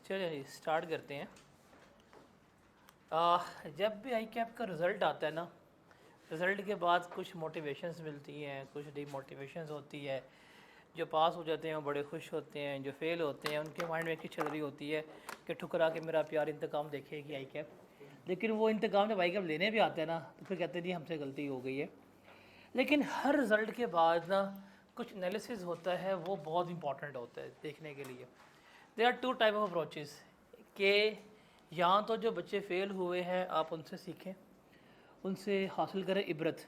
चलिए स्टार्ट करते हैं। जब भी आई कैप का रिज़ल्ट आता है ना, रिज़ल्ट के बाद कुछ मोटिवेशंस मिलती हैं, कुछ डीमोटिवेशंस होती है। जो पास हो जाते हैं वो बड़े खुश होते हैं, जो फेल होते हैं उनके माइंड में एक चीज़ चल रही होती है कि ठुकरा के मेरा प्यार इंतकाम देखेगी आई कैप। लेकिन वो इंतकाम जब आई कैप लेने भी आते हैं ना तो फिर कहते नहीं हमसे गलती हो गई है। लेकिन हर रिज़ल्ट के बाद ना कुछ एनालिसिस होता है, वो बहुत इंपॉर्टेंट होता है देखने के लिए। There are two type of approaches कि यहाँ तो जो बच्चे फेल हुए हैं आप उनसे सीखें, उनसे हासिल करें इबरत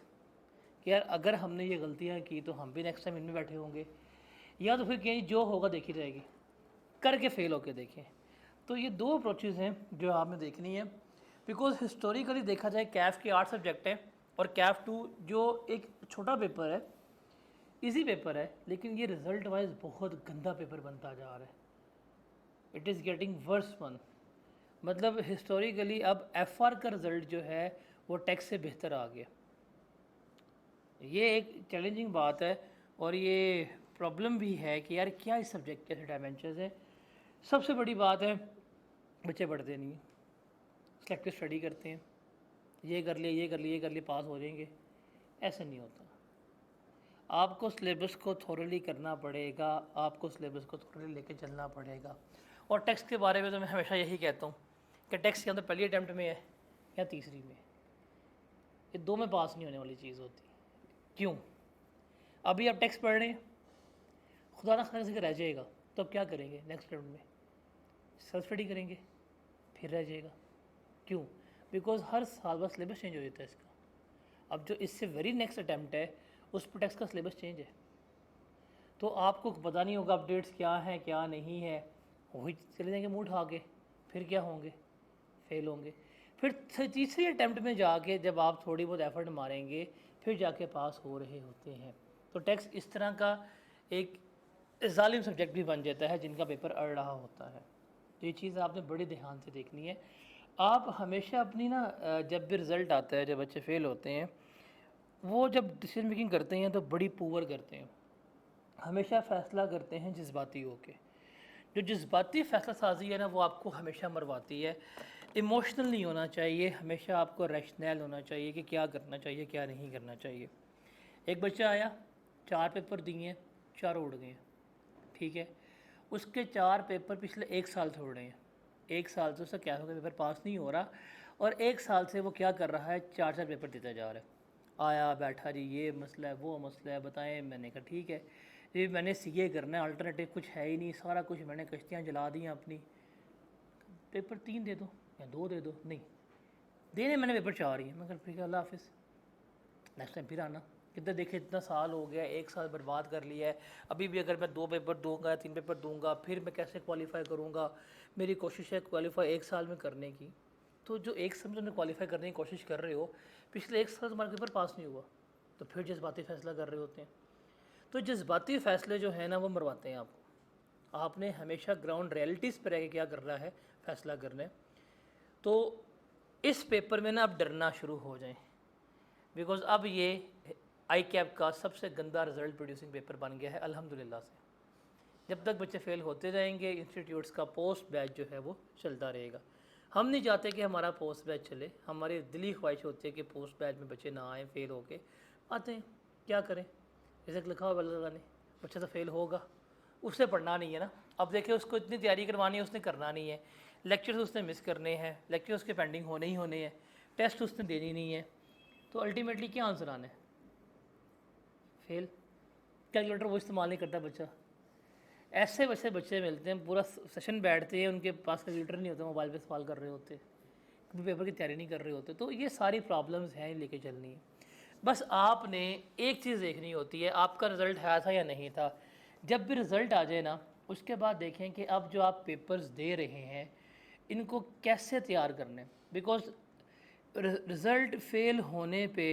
कि यार अगर हमने ये गलतियाँ की तो हम भी नेक्स्ट टाइम इनमें बैठे होंगे, या तो फिर कहीं जो होगा देखी जाएगी, करके फेल होके देखें। तो ये दो अप्रोचेज़ हैं जो आपने देखनी है। बिकॉज हिस्टोरिकली देखा जाए कैफ के 8 सब्जेक्ट हैं और कैफ 2 जो एक छोटा पेपर है, इजी पेपर है, लेकिन ये रिज़ल्ट वाइज बहुत गंदा पेपर बनता जा रहा है। It is getting worse one. मतलब हिस्टोरिकली अब एफआर का रिज़ल्ट जो है वो टेक्स्ट से बेहतर आ गया। ये एक चैलेंजिंग बात है और ये प्रॉब्लम भी है कि यार क्या इस सब्जेक्ट के ऐसे डायमेंशंस हैं। सबसे बड़ी बात है बच्चे पढ़ते नहीं हैं, सेलेक्टिव स्टडी करते हैं, ये कर लिए ये कर लिए ये कर लिए पास हो जाएंगे। ऐसा नहीं होता। आपको सिलेबस को थोरली करना पड़ेगा, आपको सिलेबस को थोरली लेके चलना पड़ेगा। और टेक्स्ट के बारे में तो मैं हमेशा यही कहता हूँ कि टेक्स्ट या तो पहली अटैम्प्ट में है या तीसरी में, ये दो में पास नहीं होने वाली चीज़ होती। क्यों? अभी आप टेक्स्ट पढ़ रहे हैं, खुदा ना खाने से रह जाएगा तो अब क्या करेंगे? नेक्स्ट अटैम्प्ट में सेल्फ स्टडी करेंगे, फिर रह जाएगा। क्यों? बिकॉज हर साल बस सिलेबस चेंज हो जाता है इसका। अब जो इससे वेरी नेक्स्ट अटैम्प्ट है उस पर टेक्स्ट का सिलेबस चेंज है, तो आपको पता नहीं होगा अपडेट्स क्या हैं क्या नहीं है, वही चले जाएंगे मुँह उठा के, फिर क्या होंगे? फेल होंगे। फिर तीसरी अटैम्प्ट में जाके जब आप थोड़ी बहुत एफर्ट मारेंगे फिर जाके पास हो रहे होते हैं। तो टेक्स्ट इस तरह का एक जालिम सब्जेक्ट भी बन जाता है जिनका पेपर अड़ रहा होता है। तो ये चीज़ आपने बड़े ध्यान से देखनी है। आप हमेशा अपनी ना जब भी रिज़ल्ट आता है, जब बच्चे फेल होते हैं, वो जब डिसीजन मेकिंग करते हैं तो बड़ी पुअर करते हैं, हमेशा फ़ैसला करते हैं जज्बाती होके। जो जज्बाती फ़ैसला साजी है ना वो आपको हमेशा मरवाती है। इमोशनल नहीं होना चाहिए, हमेशा आपको रैशनल होना चाहिए कि क्या करना चाहिए क्या नहीं करना चाहिए। एक बच्चा आया, 4 पेपर दिए, चारों उड़ गए, ठीक है। उसके 4 पेपर पिछले 1 साल से उड़ रहे हैं। 1 साल से उसका क्या होगा, पेपर पास नहीं हो रहा, और 1 साल से वो क्या कर रहा है, 4-4 पेपर देता जा रहा है। आया बैठा जी ये मसला है वो मसला है बताएं। मैंने कहा ठीक है ये मैंने सीए करना है, अल्टरनेटिव कुछ है ही नहीं, सारा कुछ मैंने कश्तियाँ जला दी हैं अपनी, पेपर 3 दे दो या 2 दे दो। नहीं देने, मैंने पेपर 4 ही है। मैं कहा ठीक है अल्लाह हाफिज़, नेक्स्ट टाइम फिर आना। कितना देखे इतना साल हो गया, 1 साल बर्बाद कर लिया है। अभी भी अगर मैं 2 पेपर दूंगा 3 पेपर दूंगा फिर मैं कैसे क्वालिफाई करूँगा? मेरी कोशिश है क्वालिफाई 1 साल में करने की। तो जो 1 साल में क्वालिफाई करने की कोशिश कर रहे हो, पिछले 1 साल तुम्हारा पेपर पास नहीं हुआ, तो फिर जज्बाती फ़ैसला कर रहे होते हैं। तो जज्बाती फ़ैसले जो है ना वो मरवाते हैं आपको। आपने हमेशा ग्राउंड रियलिटीज़ पर रह के क्या करना है, फ़ैसला करना है। तो इस पेपर में ना अब डरना शुरू हो जाएं, बिकॉज़ अब ये आई कैप का सबसे गंदा रिज़ल्ट प्रोड्यूसिंग पेपर बन गया है अल्हम्दुलिल्लाह से। जब तक बच्चे फेल होते जाएंगे इंस्टीट्यूट्स का पोस्ट बैच जो है वो चलता रहेगा। हम नहीं चाहते कि हमारा पोस्ट बैच चले, हमारी दिली ख्वाहिश होती है कि पोस्ट बैच में बच्चे ना आएँ, फेल होके आते हैं, क्या करें, रिज़ल्ट लिखा हुआ अल्लाह ने, बच्चा तो फेल होगा, उससे पढ़ना नहीं है ना। अब देखिए उसको इतनी तैयारी करवानी है, उसने करना नहीं है, लेक्चर्स उसने मिस करने हैं, लेक्चर उसके पेंडिंग होने ही होने हैं, टेस्ट उसने देनी नहीं है, तो अल्टीमेटली क्या आंसर आना है, फेल। कैलकुलेटर वो इस्तेमाल नहीं करता बच्चा। ऐसे वैसे बच्चे मिलते हैं, पूरा सेशन बैठते हैं, उनके पास कैलकुलेटर नहीं होता, मोबाइल पे सवाल कर रहे होते, कभी पेपर की तैयारी नहीं कर रहे होते। तो ये सारी प्रॉब्लम्स हैं, लेके चलनी है। बस आपने एक चीज़ देखनी होती है, आपका रिज़ल्ट है था या नहीं था। जब भी रिज़ल्ट आ जाए ना उसके बाद देखें कि अब जो आप पेपर्स दे रहे हैं इनको कैसे तैयार करने। बिकॉज रिज़ल्ट फेल होने पे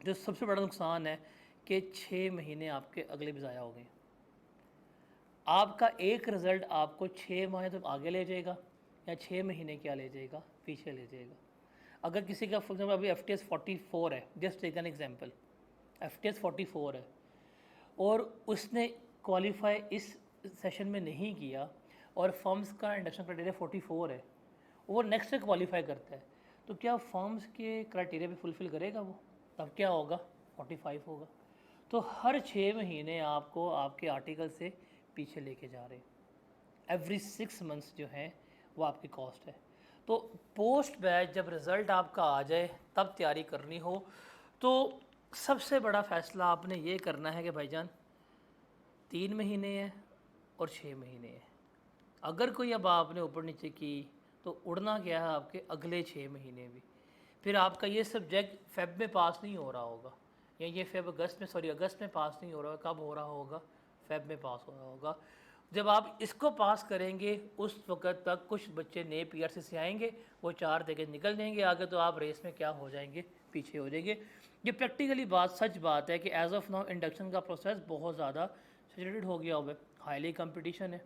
जो सबसे बड़ा नुकसान है कि 6 महीने आपके अगले भी ज़ाया हो गए। आपका एक रिज़ल्ट आपको 6 माह तो आगे ले जाएगा या 6 महीने क्या ले जाएगा, पीछे ले जाएगा। अगर किसी का फॉर एग्जाम्पल अभी FTS 44 है, just take an example, FTS 44 है और उसने क्वालिफाई इस सेशन में नहीं किया और फर्म्स का इंडक्शन क्राइटेरिया 44 है, वो नेक्स्ट से क्वालिफाई करता है, तो क्या फर्म्स के क्राइटेरिया भी फुलफ़िल करेगा वो? तब क्या होगा? 45 होगा। तो हर 6 महीने आपको आपके आर्टिकल से पीछे लेके जा रहे हैं। एवरी 6 मंथ्स जो है वो आपकी कॉस्ट है। तो पोस्ट बैच जब रिज़ल्ट आपका आ जाए तब तैयारी करनी हो, तो सबसे बड़ा फ़ैसला आपने ये करना है कि भाईजान 3 महीने हैं और 6 महीने हैं। अगर कोई अब आपने ऊपर नीचे की तो उड़ना क्या है आपके अगले 6 महीने भी। फिर आपका ये सब्जेक्ट फ़ेब में पास नहीं हो रहा होगा, या ये अगस्त में पास नहीं हो रहा होगा। कब हो रहा होगा? फ़ेब में पास हो रहा होगा। जब आप इसको पास करेंगे उस वक्त तक कुछ बच्चे नए पीआरसी से आएंगे, वो 4 देके निकल जाएंगे आगे, तो आप रेस में क्या हो जाएंगे? पीछे हो जाएंगे। ये प्रैक्टिकली सच बात है कि एज़ ऑफ नाउ इंडक्शन का प्रोसेस बहुत ज़्यादा सैचुरेटेड हो गया हुआ है, हाईली कंपटीशन है।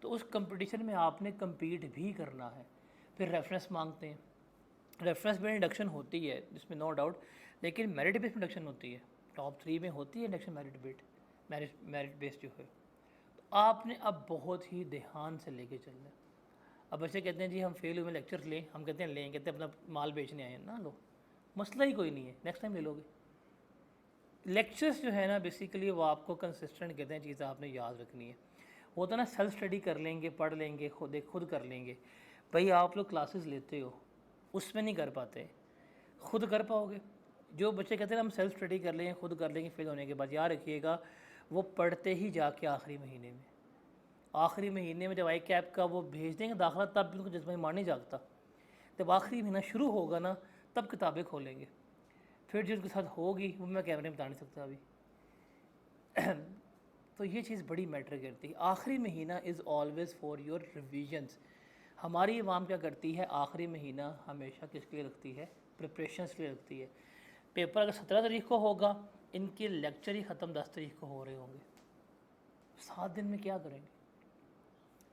तो उस कंपटीशन में आपने कम्पीट भी करना है। फिर रेफरेंस मांगते हैं, रेफरेंस में इंडक्शन होती है जिसमें नो डाउट, लेकिन मेरिट बेस्ड इंडक्शन होती है, टॉप 3 में होती है इंडक्शन मेरिट बेस्ड जो है। तो आपने अब बहुत ही ध्यान से लेके चलना है। अब बच्चे कहते हैं जी हम फेल हुए लेक्चर लें, हम कहते हैं लें, कहते हैं अपना माल बेचने आए हैं ना, लो, मसला ही कोई नहीं है, नेक्स्ट टाइम ले लोगे। लेक्चर्स जो है ना बेसिकली वो आपको कंसिस्टेंट कहते हैं, चीज़ें आपने याद रखनी है। होता ना सेल्फ स्टडी कर लेंगे, पढ़ लेंगे, खुद कर लेंगे। भाई आप लोग क्लासेस लेते हो, उसमें नहीं कर पाते, खुद कर पाओगे। जो बच्चे कहते हैं हम सेल्फ स्टडी कर लेंगे, खुद कर लेंगे, फेल होने के बाद याद रखिएगा वो पढ़ते ही जाके आखिरी महीने में जब आई कैप का वो भेज देंगे दाखिला, तब भी उनको जज्बा ईमान नहीं जागता। जब आखिरी महीना शुरू होगा ना तब किताबें खोलेंगे, फिर जो उनके साथ होगी वो मैं कैमरे में बता नहीं सकता अभी। तो ये चीज़ बड़ी मैटर करती है। आखिरी महीना is always for your revisions. हमारी इमाम क्या करती है, आखिरी महीना हमेशा किसके लिए रखती है? प्रिपरेशंस के लिए रखती है। पेपर अगर 17 तारीख को होगा, इनके लेक्चर ही ख़त्म 10 तारीख को हो रहे होंगे। 7 दिन में क्या करेंगे?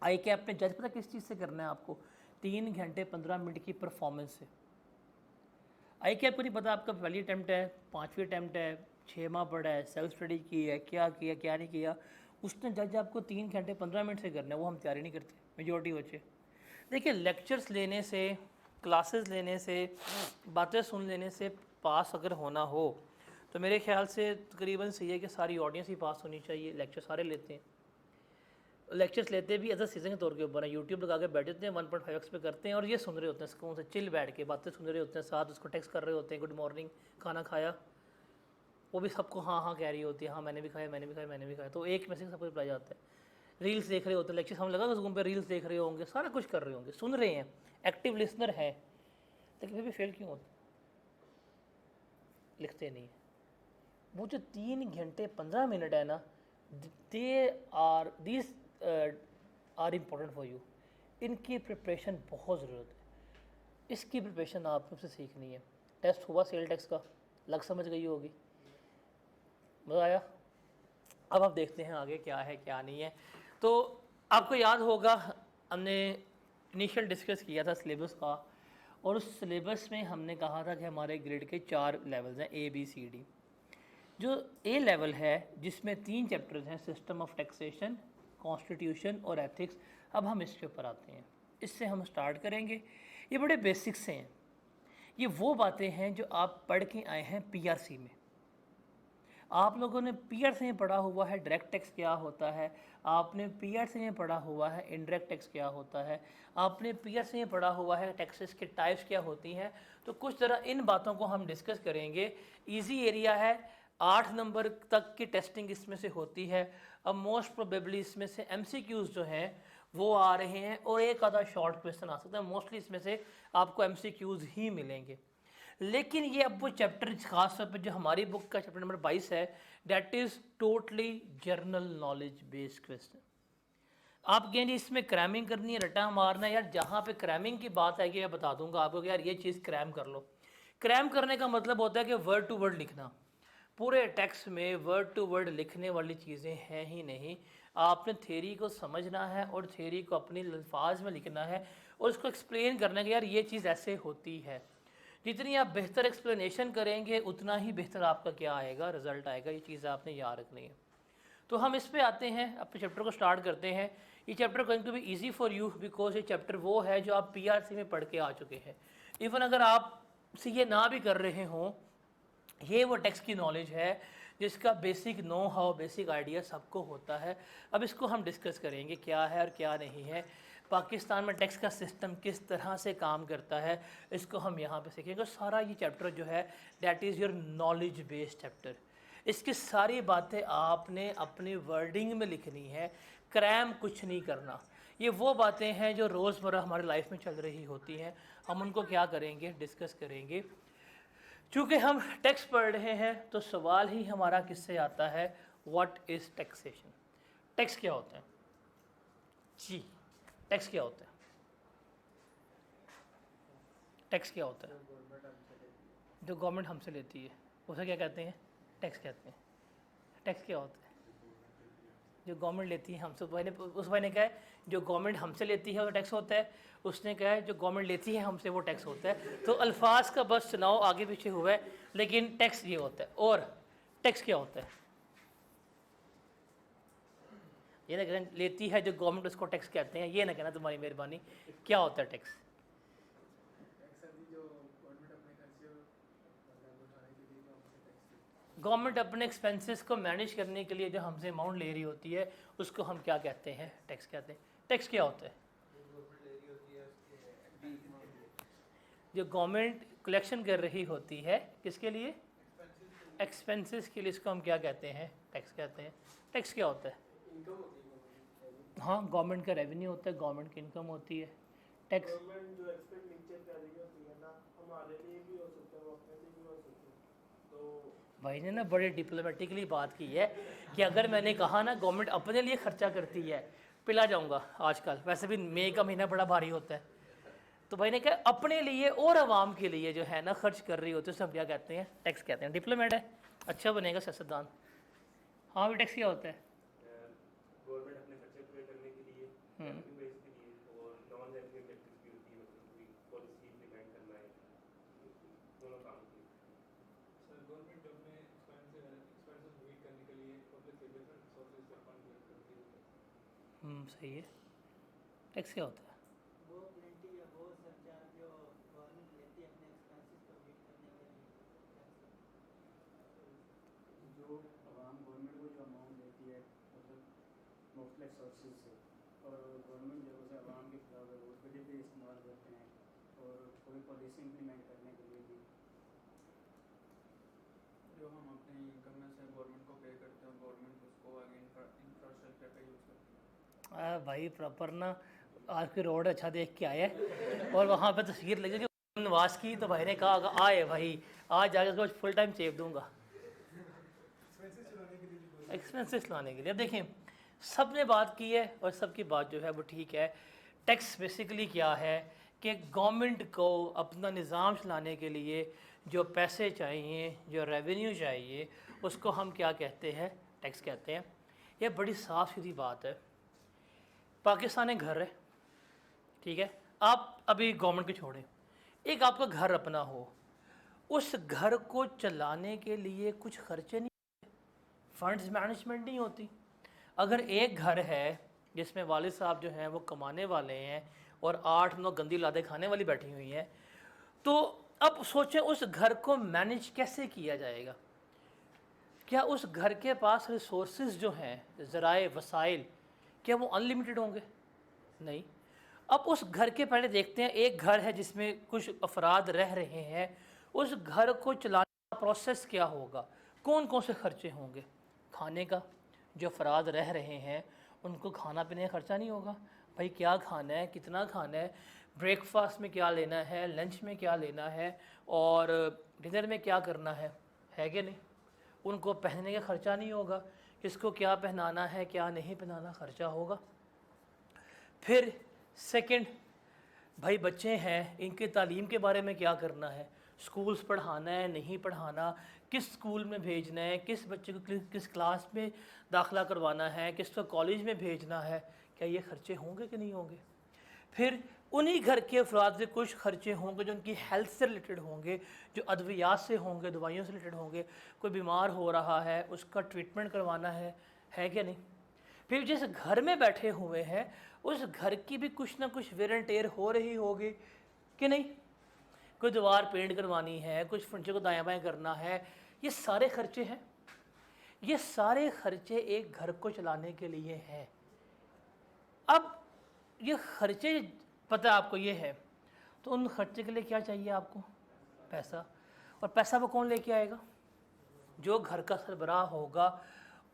आई कैप में जज पता किस चीज़ से करना है आपको? 3 घंटे 15 मिनट की परफॉर्मेंस से। आई कैप को नहीं पता आपका पहली अटैम्प्ट है, 5वीं अटैम्प्ट है, 6 माह पढ़ा है, सेल्फ स्टडी की है, क्या किया क्या नहीं किया, उसने जज आपको 3 घंटे 15 मिनट से करना है। वो हम तैयारी नहीं करते मेजोरिटी बच्चे। देखिए लेक्चर्स लेने से, क्लासेस लेने से, बातें सुन लेने से पास अगर होना हो तो मेरे ख्याल से तकरीबन सही है कि सारी ऑडियंस ही पास होनी चाहिए। लेक्चर सारे लेते हैं, लेक्चर्स लेते भी एज अ सीजन के तौर के ऊपर है। यूट्यूब लगा के बैठ जाते हैं, 1.5x पे करते हैं और ये सुन रहे होते हैं सुकून से, चिल बैठ के बातें सुन रहे होते हैं, साथ उसको टेक्स्ट कर रहे होते हैं, गुड मॉर्निंग, खाना खाया, वो भी सबको हाँ हाँ कह रही होती है, हाँ मैंने भी खाया, मैंने भी खाया, मैंने भी खाया, तो एक मैसेज सबको रिप्लाई जाता है। रील्स देख रहे होते हैं, लेक्चर हम लगा जूम पे रील्स देख रहे होंगे, सारा कुछ कर रहे होंगे, सुन रहे हैं, एक्टिव लिसनर है, लेकिन फिर भी फेल क्यों होते? लिखते नहीं है। वो जो 3 घंटे 15 मिनट है ना, these are important for you. इनकी प्रिपरेशन बहुत ज़रूरत है, इसकी प्रिपरेशन आपको से सीखनी है। टेस्ट हुआ सेल टैक्स का, लग समझ गई होगी, मज़ा आया। अब आप देखते हैं आगे क्या है क्या नहीं है। तो आपको याद होगा हमने इनिशियल डिस्कस किया था सिलेबस का, और उस सिलेबस में हमने कहा था कि हमारे ग्रेड के 4 लेवल्स हैं, ABCD। जो A लेवल है जिसमें 3 चैप्टर्स हैं, सिस्टम ऑफ टैक्सेशन, कॉन्स्टिट्यूशन और एथिक्स। अब हम इसके ऊपर आते हैं, इससे हम स्टार्ट करेंगे। ये बड़े बेसिक्स से हैं, ये वो बातें हैं जो आप पढ़ के आए हैं PRC में। आप लोगों ने PRC में पढ़ा हुआ है डायरेक्ट टैक्स क्या होता है, आपने PRC में पढ़ा हुआ है इनडायरेक्ट टैक्स क्या होता है, आपने PRC में पढ़ा हुआ है टैक्सेस के टाइप्स क्या होती हैं। तो कुछ तरह इन बातों को हम डिस्कस करेंगे। इजी एरिया है, 8 नंबर तक की टेस्टिंग इसमें से होती है। अब मोस्ट प्रोबेबली इसमें से MCQs जो हैं वो आ रहे हैं और एक आधा शॉर्ट क्वेश्चन आ सकता है। मोस्टली इसमें से आपको MCQs ही मिलेंगे। लेकिन ये अब वो चैप्टर खास तौर पर जो हमारी बुक का चैप्टर नंबर 22 है, that is totally general knowledge based question. आप कहेंगे इसमें क्रैमिंग करनी है, रटा मारना है, यार जहाँ पे क्रैमिंग की बात आएगी मैं बता दूंगा आपको कि यार ये चीज़ क्रैम कर लो। क्रैम करने का मतलब होता है कि वर्ड टू वर्ड लिखना। पूरे टेक्स्ट में वर्ड टू वर्ड लिखने वाली चीज़ें हैं ही नहीं। आपने थ्योरी को समझना है और थ्योरी को अपनी अल्फाज में लिखना है और उसको एक्सप्लेन करना है कि यार ये चीज़ ऐसे होती है। जितनी आप बेहतर एक्सप्लेनेशन करेंगे उतना ही बेहतर आपका क्या आएगा, रिजल्ट आएगा। ये चीज़ आपने याद रखनी है। तो हम इस पे आते हैं, अपने चैप्टर को स्टार्ट करते हैं। ये chapter going to be easy for you because ये चैप्टर वो है जो आप पीआरसी में पढ़ के आ चुके हैं। इवन अगर आप सीए ना भी कर रहे हों, ये वो टैक्स की नॉलेज है जिसका basic know how, basic idea सबको होता है। अब इसको हम डिस्कस करेंगे क्या है और क्या नहीं है, पाकिस्तान में टैक्स का सिस्टम किस तरह से काम करता है, इसको हम यहाँ पे सीखेंगे। सारा ये चैप्टर जो है that is your knowledge based chapter. इसकी सारी बातें आपने अपनी वर्डिंग में लिखनी है, क्रैम कुछ नहीं करना। ये वो बातें हैं जो रोज़मर्रा हमारी लाइफ में चल रही होती हैं, हम उनको क्या करेंगे, डिस्कस करेंगे। चूँकि हम टैक्स पढ़ रहे हैं तो सवाल ही हमारा किससे आता है, व्हाट इज़ टैक्सेशन। टैक्स क्या होता है जी, टैक्स क्या होता है, टैक्स क्या होता है? जो गवर्नमेंट हमसे लेती है उसे क्या कहते हैं, टैक्स कहते हैं। टैक्स क्या होता है? जो गवर्नमेंट लेती है हमसे। उस भाई ने कहा है जो गवर्नमेंट हमसे लेती है वो टैक्स होता है, उसने कहा है जो गवर्नमेंट लेती है हमसे वो टैक्स होता है। तो अल्फाज का बस चुनाव आगे पीछे हुआ है, लेकिन टैक्स ये होता है। और टैक्स क्या होता है? ये ना कहना लेती है जो गवर्नमेंट उसको टैक्स कहते हैं, ये ना कहना तुम्हारी मेहरबानी। क्या होता है टैक्स? गवर्नमेंट अपने एक्सपेंसेस को मैनेज करने के लिए जो हमसे अमाउंट ले रही होती है उसको हम क्या कहते हैं, टैक्स कहते हैं। टैक्स क्या होता है? जो गवर्नमेंट कलेक्शन कर रही होती है किसके लिए, एक्सपेंसेस के लिए, इसको हम क्या कहते हैं, टैक्स कहते हैं। टैक्स क्या होता है? हाँ, गवर्नमेंट का रेवेन्यू होता है, गवर्नमेंट की इनकम होती है। टैक्स गवर्नमेंट जो एक्सपेंडिचर कर रही होती है ना, हमारे लिए भी हो सकता है, वो अपने लिए भी हो सकता है। तो भाई ने ना बड़े डिप्लोमेटिकली बात की है कि अगर मैंने कहा ना गवर्नमेंट अपने लिए खर्चा करती है, पिला जाऊंगा आजकल, वैसे भी मई का महीना बड़ा भारी होता है। तो भाई ने कहा अपने लिए और आवाम के लिए जो है ना खर्च कर रही होती है, उसे हम क्या कहते हैं, टैक्स कहते हैं। डिप्लोमेट है, अच्छा बनेगा सियासतदान। हाँ भी टैक्स क्या होता है? गवर्नमेंट अपने खर्चे पूरे करने के लिए, रेवेन्यू बेस के लिए, और नॉन रेवेन्यू टैक्सेस भी होती है, मतलब कोई पॉलिसी इम्प्लीमेंट करना है, दोनों काम के लिए। सर गवर्नमेंट अपने एक्सपेंसेस मीट करने के लिए पब्लिक से डिफरेंट सोर्सेज से फंड कलेक्ट करती है। सही है। टैक्स क्या होता है? वो प्लेंटी या वो सरचार्ज जो गवर्नमेंट लेती है अपने एक्सपेंसेस को मीट करने के लिए। जो आवाम गवर्नमेंट को जो अमाउंट देती है मतलब मुख्तलिफ सोर्सेज से, और गवर्नमेंट जब उसे आवाम के खिलाफ रोड पे भी इस्तेमाल करते हैं और कोई पॉलिसी इम्प्लीमेंट करने के लिए भी। जो हम अपनी इनकम में से गवर्नमेंट को पे करते हैं, गवर्नमेंट उसको आगे इंफ्रास्ट्रक्चर पे यूज़ करती है। भाई प्रॉपर ना आज की रोड अच्छा देख के आए और वहाँ पे तस्वीर लगी कि नवाज की, तो भाई ने कहा आए भाई आज जाके उसको फुल टाइम सेव दूंगा एक्सपेंसेस लाने के लिए। देखें सब ने बात की है और सबकी बात जो है वो ठीक है। टैक्स बेसिकली क्या है कि गवर्नमेंट को अपना निज़ाम चलाने के लिए जो पैसे चाहिए, जो रेवेन्यू चाहिए, उसको हम क्या कहते हैं, टैक्स कहते हैं। यह बड़ी साफ सीधी बात है। पाकिस्तान एक घर है, ठीक है, आप अभी गवर्नमेंट को छोड़ें, एक आपका घर अपना हो, उस घर को चलाने के लिए कुछ खर्चे नहीं, फंड्स मैनेजमेंट नहीं होती। अगर एक घर है जिसमें वालिद साहब जो हैं वो कमाने वाले हैं और 8-9 गंदी लादे खाने वाली बैठी हुई हैं, तो अब सोचें उस घर को मैनेज कैसे किया जाएगा। क्या उस घर के पास रिसोर्सेज जो हैं, ज़राए वसाइल, क्या वो अनलिमिटेड होंगे? नहीं। अब उस घर के पहले देखते हैं, एक घर है जिसमें कुछ अफराद रह रहे हैं, उस घर को चलाने का प्रोसेस क्या होगा, कौन कौन से खर्चे होंगे। खाने का, जो अफराद रह रहे हैं उनको खाना पीने का खर्चा नहीं होगा, भाई क्या खाना है, कितना खाना है, ब्रेकफास्ट में क्या लेना है, लंच में क्या लेना है और डिनर में क्या करना है कि नहीं। उनको पहनने का खर्चा नहीं होगा, किसको क्या पहनाना है क्या नहीं पहनाना खर्चा होगा। फिर सेकंड, भाई बच्चे हैं, इनके तालीम के बारे में क्या करना है, स्कूल्स पढ़ाना है नहीं पढ़ाना, किस स्कूल में भेजना है, किस बच्चे को किस क्लास में दाखिला करवाना है, किसको कॉलेज में भेजना है, क्या ये खर्चे होंगे कि नहीं होंगे। फिर उन्हीं घर के अफराद से कुछ खर्चे होंगे जो उनकी हेल्थ से रिलेटेड होंगे, जो अद्वियात से होंगे, दवाइयों से रिलेटेड होंगे। कोई बीमार हो रहा है, उसका ट्रीटमेंट करवाना है, है क्या नहीं? फिर जिस घर में बैठे हुए हैं उस घर की भी कुछ ना कुछ वेयर एंड टेयर हो रही होगी कि नहीं? कोई दीवार पेंट करवानी है, कुछ फर्नीचर को दायां बाएं करना है, ये सारे खर्चे हैं। ये सारे खर्चे एक घर को चलाने के लिए हैं। अब ये खर्चे पता आपको ये है, तो उन खर्चे के लिए क्या चाहिए आपको? पैसा। और पैसा वो कौन लेके आएगा? जो घर का सरबराह होगा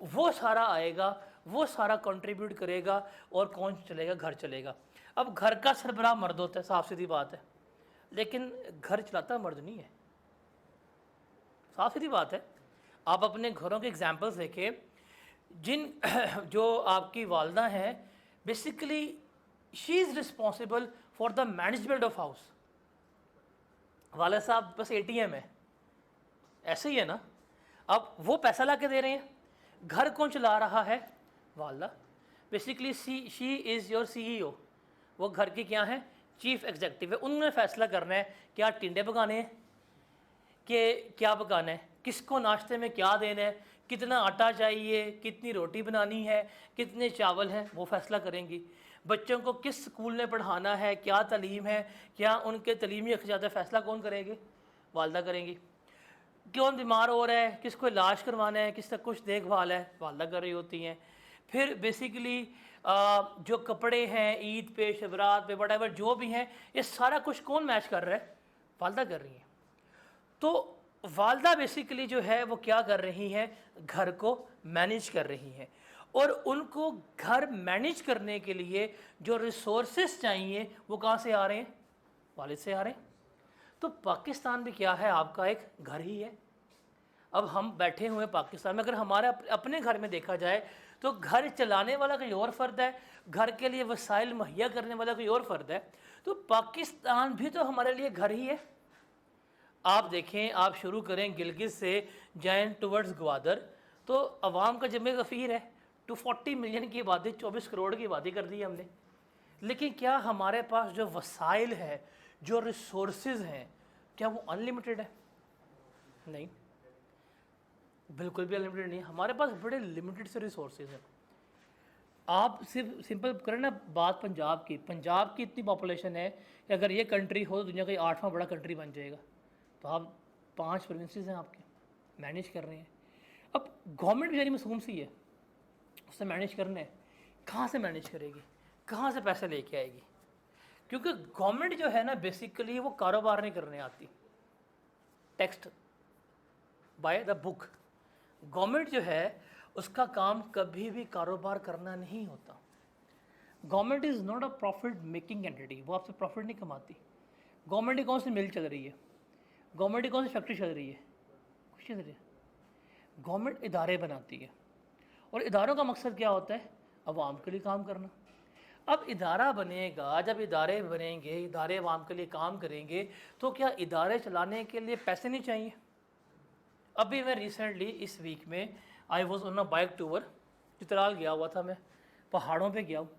वो सारा आएगा, वो सारा कंट्रीब्यूट करेगा, और कौन चलेगा? घर चलेगा। अब घर का सरबराह मर्द होता है, साफ सीधी बात है, लेकिन घर चलाता मर्द नहीं है, साफ सीधी बात है। आप अपने घरों के एग्जाम्पल्स देखें, जिन जो आपकी वालदा हैं, basically she is responsible for the management of house. वाले साहब बस ATM है, ऐसे ही है ना। अब वो पैसा ला के दे रहे हैं, घर कौन चला रहा है? वालदा। Basically she is your CEO, वो घर की क्या है? चीफ एग्जेक्टिव है। उन्होंने फैसला करना है क्या टिंडे पकाने हैं, कि क्या पकाना है, किसको नाश्ते में क्या देना है, कितना आटा चाहिए, कितनी रोटी बनानी है, कितने चावल हैं, वो फैसला करेंगी। बच्चों को किस स्कूल में पढ़ाना है, क्या तालीम है, क्या उनके तालीमी अखराजात, फैसला कौन करेगी? वालदा करेंगी। कौन बीमार हो रहा है, किसको इलाज करवाना है, किसका कुछ देखभाल है, वालदा कर रही होती हैं। फिर बेसिकली जो कपड़े हैं ईद पे, शबरात पे, वट जो भी हैं, ये सारा कुछ कौन मैच कर रहा है? वालदा कर रही हैं। तो वालदा बेसिकली जो है वो क्या कर रही हैं? घर को मैनेज कर रही हैं। और उनको घर मैनेज करने के लिए जो रिसोर्सेस चाहिए वो कहाँ से आ रहे हैं? वालिद से आ रहे हैं। तो पाकिस्तान भी क्या है? आपका एक घर ही है। अब हम बैठे हुए पाकिस्तान में, अगर हमारे अपने घर में देखा जाए तो घर चलाने वाला कोई और फ़र्द है, घर के लिए वसाइल मुहैया करने वाला कोई और फ़र्द है। तो पाकिस्तान भी तो हमारे लिए घर ही है। आप देखें, आप शुरू करें गिलगित से, जाएं टुवर्ड्स ग्वादर, तो अवाम का जमे गफ़ीर है। 240 मिलियन की आबादी, 24 करोड़ की आबादी कर दी हमने। लेकिन क्या हमारे पास जो वसाइल है, जो रिसोर्सेज हैं, क्या वो अनलिमिटेड है? नहीं, बिल्कुल भी अनलिमिटेड नहीं है। हमारे पास बड़े लिमिटेड से रिसोर्सेज हैं। आप सिर्फ सिंपल करें ना बात पंजाब की इतनी पॉपुलेशन है कि अगर ये कंट्री हो तो दुनिया का 8वां बड़ा कंट्री बन जाएगा। तो आप 5 प्रोविंसेस हैं आपके, मैनेज कर रहे हैं। अब गवर्नमेंट बेचारी मासूम सी है, उससे मैनेज करना है, कहाँ से मैनेज करेगी, कहाँ से पैसे लेके आएगी? क्योंकि गवर्नमेंट जो है ना बेसिकली वो कारोबार नहीं करने आती, text by the book. Government जो है उसका काम कभी भी कारोबार करना नहीं होता। Government is not a profit making entity, वो आपसे प्रॉफिट नहीं कमाती। गवर्नमेंट की कौन सी मिल चल रही है, गवर्नमेंट की कौन सी फैक्ट्री चल रही है, कुछ चल रही है। गवर्नमेंट इदारे बनाती है, और इदारों का मकसद क्या होता है? अवाम के लिए काम करना। अब इदारा बनेगा, जब इदारे बनेंगे, इदारे अवाम के लिए काम करेंगे, तो क्या इदारे चलाने के लिए पैसे नहीं चाहिए? अभी मैं रिसेंटली इस वीक में I was on a bike tour, Chitral गया हुआ था, मैं पहाड़ों पे गया हूँ,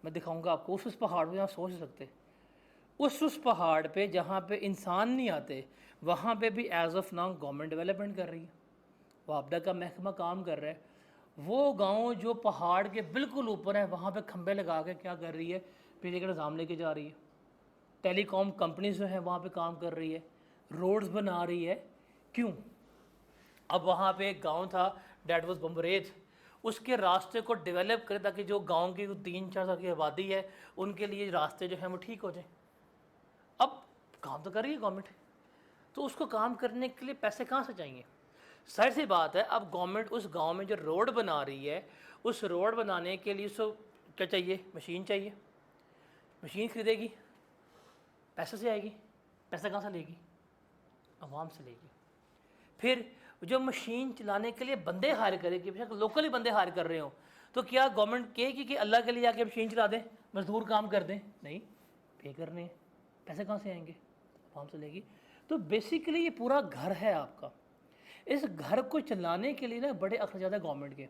मैं दिखाऊंगा आपको। उस पहाड़ पे आप सोच सकते, उस पहाड़ पे जहाँ पे इंसान नहीं आते, वहाँ पे भी as of now government development कर रही है, वापडा का महकमा काम कर रहा है। वो गांव जो पहाड़ के बिल्कुल ऊपर है, वहाँ पे खंबे लगा के क्या कर रही है? बिजली का निज़ाम लेके जा रही है। टेलीकॉम कंपनीज जो है वहाँ पे काम कर रही है, रोड्स बना रही है। क्यों? अब वहाँ पे एक गांव था, डैट वाज बम्बरेज, उसके रास्ते को डेवलप करें ताकि जो गांव की 3-4 साल की आबादी है उनके लिए रास्ते जो हैं वो ठीक हो जाए। अब काम तो कर रही है गवर्नमेंट, तो उसको काम करने के लिए पैसे कहाँ से चाहिए? जाहिर सी बात है, अब गवर्नमेंट उस गांव में जो रोड बना रही है, उस रोड बनाने के लिए उसको क्या चाहिए? मशीन चाहिए। मशीन खरीदेगी, पैसे से आएगी, पैसा कहाँ से लेगी? अवाम से लेगी। फिर जो मशीन चलाने के लिए बंदे हायर करेगी, बेशक लोकल ही बंदे हायर कर रहे हो, तो क्या गवर्नमेंट कहेगी कि अल्लाह के लिए आके मशीन चला दें, मजदूर काम कर दें? नहीं, पे करने हैं, पैसे कहाँ से आएंगे? अवाम से लेगी। तो बेसिकली ये पूरा घर है आपका। इस घर को चलाने के लिए ना बड़े अखराजात है गवर्नमेंट के।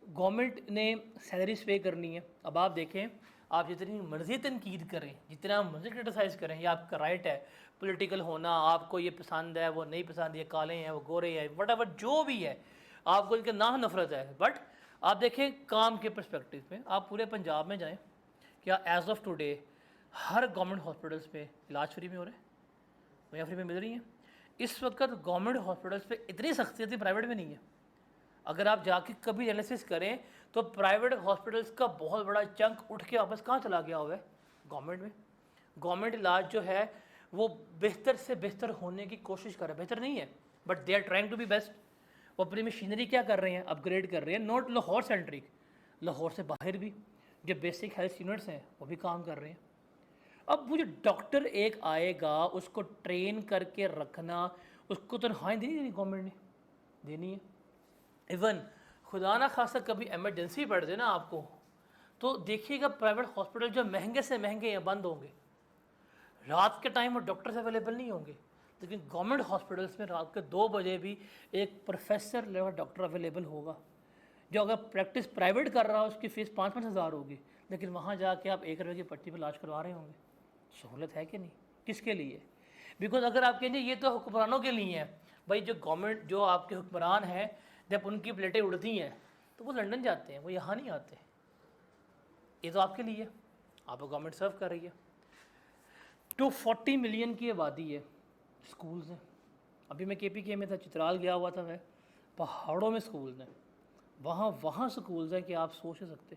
गवर्नमेंट ने सैलरीज पे करनी है। अब आप देखें, आप जितनी मर्ज़ी तनकीद करें, जितना मर्ज़ी क्रिटिसाइज़ करें, ये आपका राइट है, पॉलिटिकल होना, आपको ये पसंद है, वो नहीं पसंद, ये काले हैं, वो गोरे हैं, वट जो भी है, आपको इनके नाम नफरत है, बट आप देखें काम के पर्सपेक्टिव में, आप पूरे पंजाब में जाएं, क्या एज ऑफ टुडे हर गवर्नमेंट हॉस्पिटल्स में इलाज फ्री में हो रहा है, वहीं फ्री में मिल रही हैं। इस वक्त गवर्नमेंट हॉस्पिटल्स पे इतनी सख्ती थी, प्राइवेट में नहीं है। अगर आप जाके कभी एनालिसिस करें तो प्राइवेट हॉस्पिटल्स का बहुत बड़ा चंक उठ के वापस कहाँ चला गया हुआ है, गवर्नमेंट में। गवर्नमेंट इलाज जो है वो बेहतर से बेहतर होने की कोशिश कर रहा है, बेहतर नहीं है but they are trying to be best. वो अपनी मशीनरी क्या कर रहे हैं, अपग्रेड कर रहे हैं, नॉट लाहौर सेंट्रिक, लाहौर से बाहर भी जो बेसिक हेल्थ यूनिट्स हैं वो भी काम कर रहे हैं। अब वो जो डॉक्टर एक आएगा उसको ट्रेन करके रखना, उसको तनख्वाहें देनी गवर्नमेंट ने देनी है। इवन खुदा ना खासा कभी एमरजेंसी पड़ जाए ना आपको, तो देखिएगा प्राइवेट हॉस्पिटल जो महंगे से महंगे हैं बंद होंगे, रात के टाइम वो डॉक्टर्स अवेलेबल नहीं होंगे, लेकिन गवर्नमेंट हॉस्पिटल्स में रात के 2 बजे भी एक प्रोफेसर लेवल डॉक्टर अवेलेबल होगा। जो अगर प्रैक्टिस प्राइवेट कर रहा है उसकी फ़ीस 5-5 हज़ार होगी, लेकिन वहाँ जाके आप 1 रुपये की पट्टी पर इलाज करवा रहे होंगे। सहूलत है कि नहीं, किसके लिए? बिकॉज अगर आप कहेंगे ये तो हुक्मरानों के लिए है, भाई जो गवर्नमेंट जो आपके हुक्मरान हैं जब उनकी प्लेटें उड़ती हैं तो वो लंदन जाते हैं, वो यहाँ नहीं आते। ये तो आपके लिए, आपको गवर्नमेंट सर्व कर रही है। 240 मिलियन की आबादी है, स्कूल्स हैं। अभी मैं KPK में था, चित्राल गया हुआ था मैं, पहाड़ों में स्कूल्स हैं, वहाँ स्कूल्स हैं कि आप सोच नहीं सकते।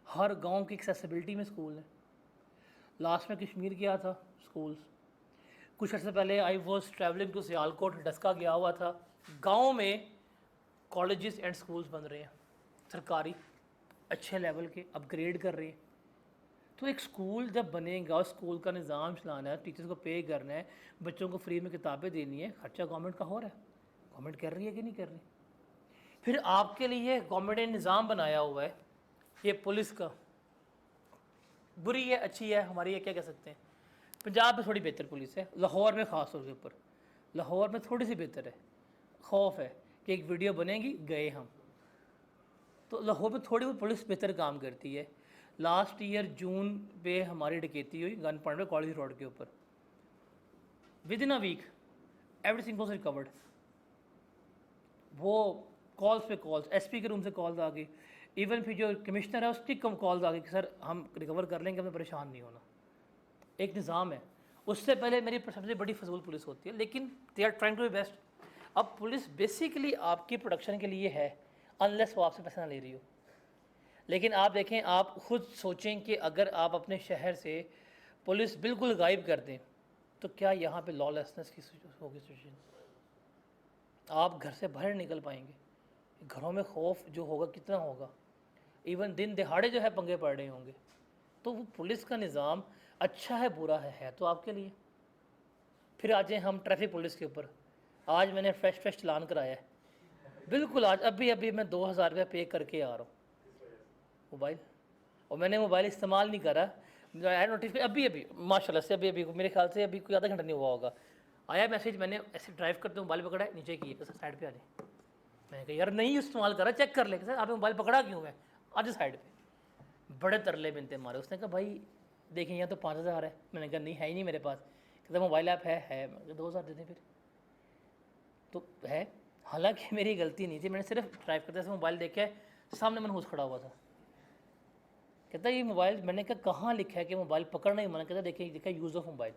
हर गांव की एक्सेसिबिलिटी में स्कूल है। लास्ट में कश्मीर गया था, स्कूल्स। कुछ अर्से पहले I was travelling to Sialkot, Daska गया हुआ था। गांव में कॉलेजेस एंड स्कूल्स बन रहे हैं, सरकारी अच्छे लेवल के, अपग्रेड कर रहे हैं। तो एक स्कूल जब बनेगा, स्कूल का निज़ाम चलाना है, टीचर्स को पे करना है, बच्चों को फ्री में किताबें देनी है, खर्चा गवर्नमेंट का हो रहा है। गवर्नमेंट कर रही है कि नहीं कर रही? फिर आपके लिए गवर्नमेंट ने निज़ाम बनाया हुआ है, ये पुलिस का, बुरी है अच्छी है हमारी, ये क्या कह सकते हैं। पंजाब में थोड़ी बेहतर पुलिस है, लाहौर में ख़ास तौर के ऊपर लाहौर में थोड़ी सी बेहतर है। खौफ है कि एक वीडियो बनेगी, गए हम, तो लाहौर में थोड़ी बहुत पुलिस बेहतर काम करती है। लास्ट ईयर जून पे हमारी डकैती हुई गन पॉइंट पे, कॉलेज रोड के ऊपर। Within a week everything was recovered. वो कॉल्स पे कॉल्स, SP के रूम से कॉल्स आ गई, इवन फिर जो कमिश्नर है उसकी कम कॉल्स आ गई कि सर हम रिकवर कर लेंगे, हमें परेशान नहीं होना। एक निज़ाम है। उससे पहले मेरी सबसे बड़ी फजूल पुलिस होती है, लेकिन they are trying to be best. अब पुलिस बेसिकली आपकी प्रोडक्शन के लिए है, अनलेस वो आपसे पैसा ना ले रही हो। लेकिन आप देखें, आप खुद सोचें कि अगर आप अपने शहर से पुलिस बिल्कुल गायब कर दें तो क्या यहाँ पे लॉलेसनेस की होगी सिचुएशन? आप घर से बाहर निकल पाएंगे? घरों में खौफ जो होगा कितना होगा? इवन दिन दिहाड़े जो है पंगे पड़ रहे होंगे। तो वो पुलिस का निज़ाम अच्छा है बुरा है तो आपके लिए। फिर आ जाए हम ट्रैफिक पुलिस के ऊपर। आज मैंने फ्रेश चलान कराया है, बिल्कुल आज अभी मैं 2000 रुपये पे करके आ रहा हूँ मोबाइल, और मैंने मोबाइल इस्तेमाल नहीं करा। आया नोटिफिकेशन अभी माशाल्लाह से अभी मेरे ख्याल से अभी कोई आधा घंटा नहीं हुआ होगा, आया मैसेज। मैंने ऐसे ड्राइव करते मोबाइल पकड़ा है, नीचे किए सर साइड पे आ जाए। मैंने कहा यार नहीं इस्तेमाल करा, चेक कर ले। सर आपने मोबाइल पकड़ा क्यों है, आज साइड पे। बड़े तरले बिनते मारे। उसने कहा भाई देखें यहाँ तो 5000 है। मैंने कहा नहीं है ही नहीं मेरे पास। कहता मोबाइल ऐप है। मैंने कहा 2000 दे दें फिर तो है। हालांकि मेरी गलती नहीं थी, मैंने सिर्फ ड्राइव करते समय मोबाइल देखा है, सामने मनहूस खड़ा हुआ था। कहता ये मोबाइल, मैंने कहा कहाँ लिखा है कि मोबाइल पकड़ना ही मना। कहता देखिए लिखा है यूज़ ऑफ मोबाइल।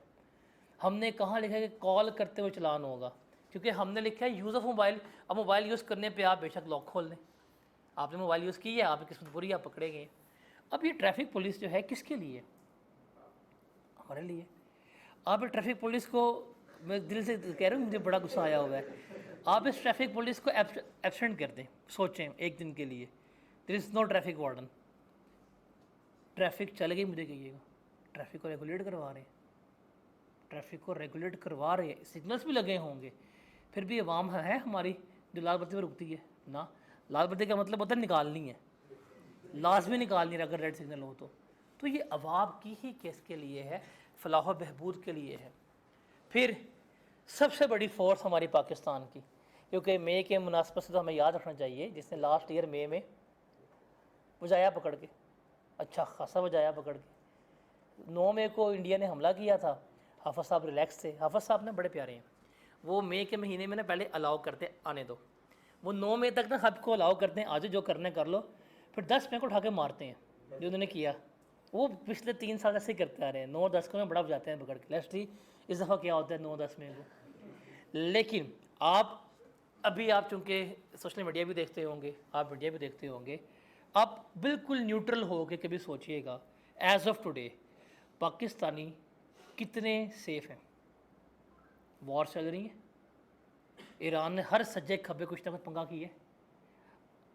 हमने कहाँ लिखा है कि कॉल करते हुए चलान होगा, क्योंकि हमने लिखा है यूज़ ऑफ मोबाइल। अब मोबाइल यूज़ करने पे आप बेशक लॉक खोल लें, आपने मोबाइल यूज़ की है, आपकी किस्मत बुरी, आप पकड़े गए। अब ये ट्रैफिक पुलिस जो है किसके लिए? हमारे लिए। आप इस ट्रैफिक पुलिस को, मैं दिल से कह रहा हूँ, मुझे बड़ा गुस्सा आया हुआ है। आप इस ट्रैफिक पुलिस को एब्सेंट कर दें, सोचें एक दिन के लिए, there is no traffic warden. Traffic चल गई मुझे कहिएगा, ट्रैफिक को रेगुलेट करवा रहे हैं, ट्रैफिक को रेगुलेट करवा रहे हैं, सिग्नल्स भी लगे होंगे, फिर भी आवाम है हमारी जो लाल बत्ती पर रुकती है ना। लाल बत्ती का मतलब होता है निकालनी है, लाजमी निकालनी है अगर रेड सिग्नल हो तो ये अवाम की ही केस के लिए है, फलाह बहबूद के लिए है। फिर सबसे बड़ी फोर्स हमारी पाकिस्तान की, क्योंकि मई के मुनासबत से तो हमें याद रखना चाहिए, जिसने लास्ट ईयर मई में बजाया पकड़ के, अच्छा खासा बजाया पकड़ के। 9 मई को इंडिया ने हमला किया था, हाफिज़ साहब रिलैक्स थे। हाफिज़ साहब ने बड़े प्यारे हैं, वो मई के महीने में ना पहले अलाउ करते आने दो, वो 9 मई तक ना सबको अलाउ करते हैं, आज जो करने कर लो, फिर 10 मई को उठा के मारते हैं, जो उन्होंने किया वो पिछले 3 साल ऐसे ही करते आ रहे हैं। 9-10 को में बड़ा बजाते हैं पकड़ के। लेट्स सी इस दफ़ा क्या होता है 9-10 मई को। लेकिन आप चूँकि सोशल मीडिया भी देखते होंगे, आप मीडिया भी देखते होंगे, आप बिल्कुल न्यूट्रल हो के कभी सोचिएगा एज ऑफ टुडे पाकिस्तानी कितने सेफ़ हैं। वॉर चल रही है, ईरान ने हर सज्जे खब्बे कुछ ना कुछ पंगा किया है,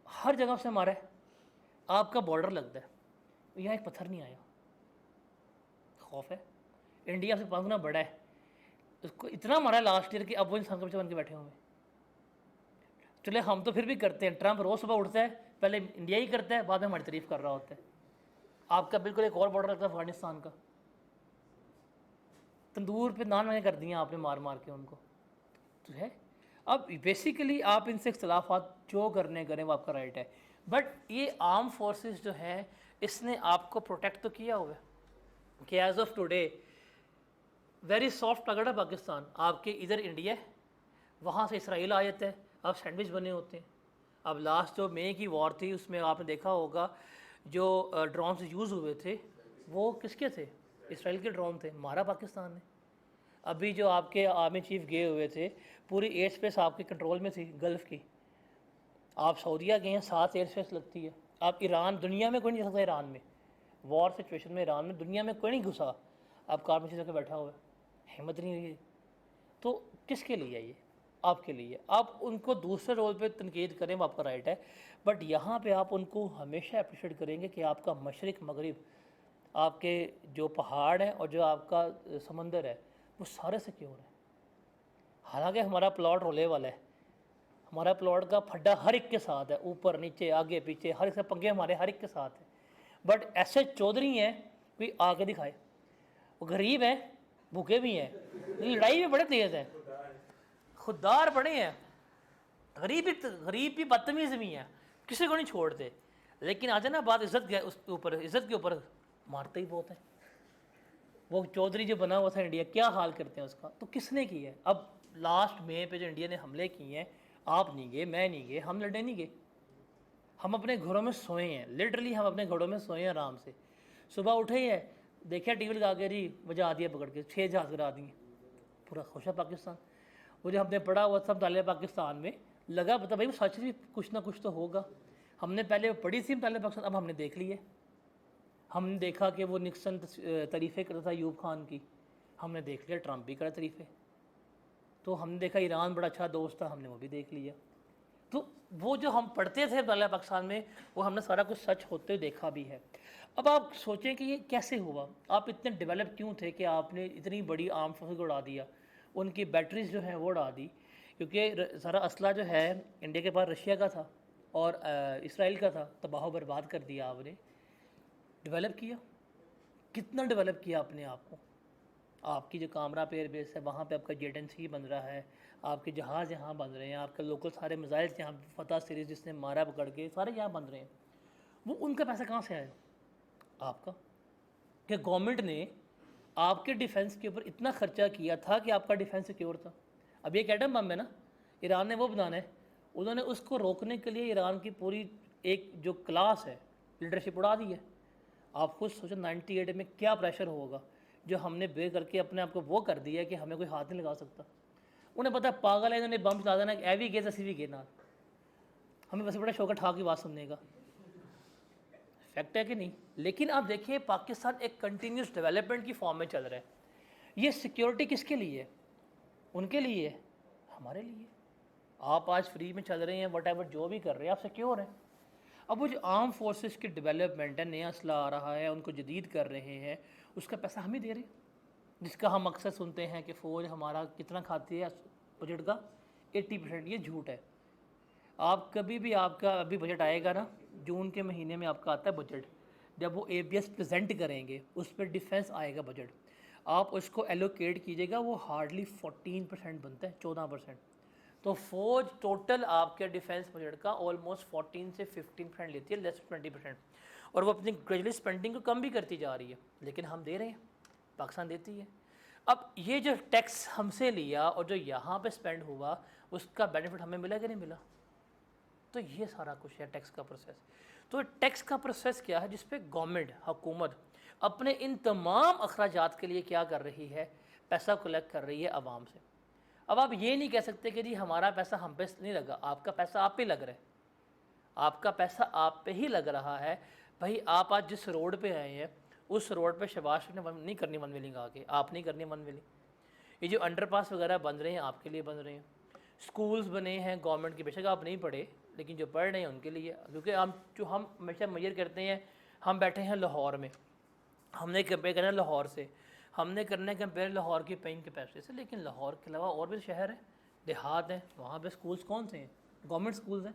हर जगह से मारा है। आपका बॉर्डर लगता है, यहाँ एक पत्थर नहीं आया। खौफ है, इंडिया से 5 गुना बड़ा है, उसको इतना मारा है लास्ट ईयर कि अब वो इंसान के बच्चे बन के बैठे हुए हैं। चले हम तो फिर भी करते हैं, ट्रंप रोज़ सुबह उठता है पहले इंडिया ही करता है, बाद में हमारी तारीफ कर रहा होता है। आपका बिल्कुल एक और बॉर्डर लगता है अफगानिस्तान का, तंदूर पे नान मैंने कर दिए आपने मार मार के उनको, तो है। अब बेसिकली आप इनसे इख्तलाफात जो करने करें वो आपका राइट है, बट ये आर्म फोर्सेस जो है इसने आपको प्रोटेक्ट तो किया हुआ है कि as of today very soft target है पाकिस्तान। आपके इधर इंडिया है, वहाँ से इसराइल आ जाता है, अब सैंडविच बने होते हैं। अब लास्ट जो मई की वॉर थी उसमें आपने देखा होगा जो ड्रोन यूज़ हुए थे वो किसके थे, इसराइल के ड्रोन थे, मारा पाकिस्तान ने। अभी जो आपके आर्मी चीफ गए हुए थे, पूरी एयर स्पेस आपके कंट्रोल में थी गल्फ़ की। आप सऊदीया गए हैं, 7 एयर स्पेस लगती है। आप ईरान, दुनिया में कोई नहीं जा सकता ईरान में, वॉर सिचुएशन में ईरान में दुनिया में कोई नहीं घुसा, आप कार में चीज़ के बैठा हुआ है, हिम्मत नहीं हुई। तो किसके लिए है ये, आपके लिए। आप उनको दूसरे रोल पे तनकीद करें वो आपका राइट है, बट यहाँ पे आप उनको हमेशा अप्रिशिएट करेंगे कि आपका मशरिक मगरिब, आपके जो पहाड़ हैं और जो आपका समंदर है वो सारे सिक्योर है। हालांकि हमारा प्लॉट रोले वाला है, हमारा प्लॉट का फड्डा हर एक के साथ है, ऊपर नीचे आगे पीछे हर एक से पंगे हमारे हर एक के साथ है। बट ऐसे चौधरी हैं कोई आके दिखाए, वो गरीब हैं, भूखे भी हैं, लड़ाई में बड़े तेज़ हैं, खुददार बड़े हैं, गरीब भी बदतमीज़ भी हैं, किसी को नहीं छोड़ते। लेकिन आ जाए ना बात इज़्ज़त के ऊपर मारते ही बहुत है। वो चौधरी जो बना हुआ था इंडिया, क्या हाल करते हैं उसका, तो किसने की है। अब लास्ट मई पे जो इंडिया ने हमले किए हैं, आप नहीं गए, मैं नहीं गए, हम लड़ने नहीं गए, हम अपने घरों में सोए हैं। लिटरली हम अपने घरों में सोए हैं आराम से। सुबह उठे हैं, देखा टीवी लगा के जी बजा दिया पकड़ के, 6 जहाज गिरा दिए, पूरा खुश है पाकिस्तान। वो जो हमने पढ़ा हुआ सब डाले पाकिस्तान में, लगा पता भाई वो सच भी कुछ ना कुछ तो होगा। हमने पहले पढ़ी थी पहले पाकिस्तान, अब हमने देख लिए। हमने देखा कि वो निक्सन तारीफ़ें करता था अयूब खान की, हमने देख लिया ट्रंप भी करे तारीफ़ें। तो हमने देखा ईरान बड़ा अच्छा दोस्त था, हमने वो भी देख लिया। तो वो जो हम पढ़ते थे पहले पाकिस्तान में, वो हमने सारा कुछ सच होते देखा भी है। अब आप सोचें कि ये कैसे हुआ, आप इतने डेवलप क्यों थे कि आपने इतनी बड़ी आर्म फोर्स को उड़ा दिया, उनकी बैटरीज जो हैं वो उड़ा दी। क्योंकि सारा असला जो है इंडिया के पास रशिया का था और इसराइल का था, तबाह बर्बाद कर दिया आपने। डेवलप किया, कितना डेवलप किया अपने आप को। आपकी जो कामरा पे एयरबेस है वहाँ पे आपका जेट बन रहा है, आपके जहाज़ यहाँ बन रहे हैं, आपके लोकल सारे मिसाइल्स यहाँ फतह सीरीज़ जिसने मारा पकड़ के सारे यहाँ बन रहे हैं। वो उनका पैसा कहाँ से आया, आपका। कि गवर्नमेंट ने आपके डिफेंस के ऊपर इतना खर्चा किया था कि आपका डिफेंस सिक्योर था। अब ये एटम बम है ना, ईरान ने वो बनाना है, उन्होंने उसको रोकने के लिए ईरान की पूरी एक जो क्लास है लीडरशिप उड़ा दी है। आप खुद सोचो 98 में क्या प्रेशर होगा जो हमने बे करके अपने आप को वो कर दिया कि हमें कोई हाथ नहीं लगा सकता। उन्हें पता पागल है, इन्होंने बम चला देना, ए भी गए तसी भी गए ना, हमें बस बड़ा शौक है ठा की बात सुनने का। फैक्ट है कि नहीं। लेकिन आप देखिए पाकिस्तान एक कंटिन्यूस डेवलपमेंट की फॉर्म में चल रहा है। ये सिक्योरिटी किसके लिए है, उनके लिए है, हमारे लिए। आप आज फ्री में चल रहे हैं, वट जो भी कर रहे हैं, आप सिक्योर हैं। अब वो जो आर्म फोर्सेस की डेवलपमेंट है, नया असला आ रहा है, उनको जदीद कर रहे हैं, उसका पैसा हम ही दे रहे हैं। जिसका हम अक्सर सुनते हैं कि फ़ौज हमारा कितना खाती है बजट का, 80%, ये झूठ है। आप कभी भी, आपका अभी बजट आएगा ना, जून के महीने में आपका आता है बजट, जब वो ABS प्रेजेंट करेंगे उस पर डिफेंस आएगा बजट, आप उसको एलोकेट कीजिएगा, वो हार्डली 14% बनता है, 14%। तो फ़ौज टोटल आपके डिफेंस बजट का ऑलमोस्ट 14 से 15% लेती है, लेस 20%, और वो अपनी ग्रेजुअली स्पेंडिंग को कम भी करती जा रही है। लेकिन हम दे रहे हैं, पाकिस्तान देती है। अब ये जो टैक्स हमसे लिया और जो यहाँ पे स्पेंड हुआ, उसका बेनिफिट हमें मिला कि नहीं मिला। तो ये सारा कुछ है टैक्स का प्रोसेस। तो टैक्स का प्रोसेस क्या है जिस पे गवर्नमेंट हुकूमत अपने इन तमाम अखराजात के लिए क्या कर रही है, पैसा कलेक्ट कर रही है आवाम से। अब आप ये नहीं कह सकते कि जी हमारा पैसा हम पे नहीं लगा, आपका पैसा आप पे लग रहा है, आपका पैसा आप पे ही लग रहा है। भाई आप आज जिस रोड पे आए हैं उस रोड पे शबाश ने नहीं करनी वन व्हीलिंग आके, आप नहीं करनी वन व्हीलिंग। ये जो अंडरपास वगैरह बन रहे हैं आपके लिए बन रहे हैं, स्कूल्स बने हैं गवर्नमेंट के, बेशक आप नहीं पढ़े लेकिन जो पढ़ रहे हैं उनके लिए। क्योंकि हम हमेशा मेजर करते हैं, हम बैठे हैं लाहौर में, हमने कंपेयर करना है लाहौर से, हमने करना है कंपेयर लाहौर की पेइंग कैपेसिटी से, लेकिन लाहौर के अलावा और भी शहर हैं, देहात हैं, वहाँ पे स्कूल्स कौन से हैं? गवर्नमेंट स्कूल्स हैं।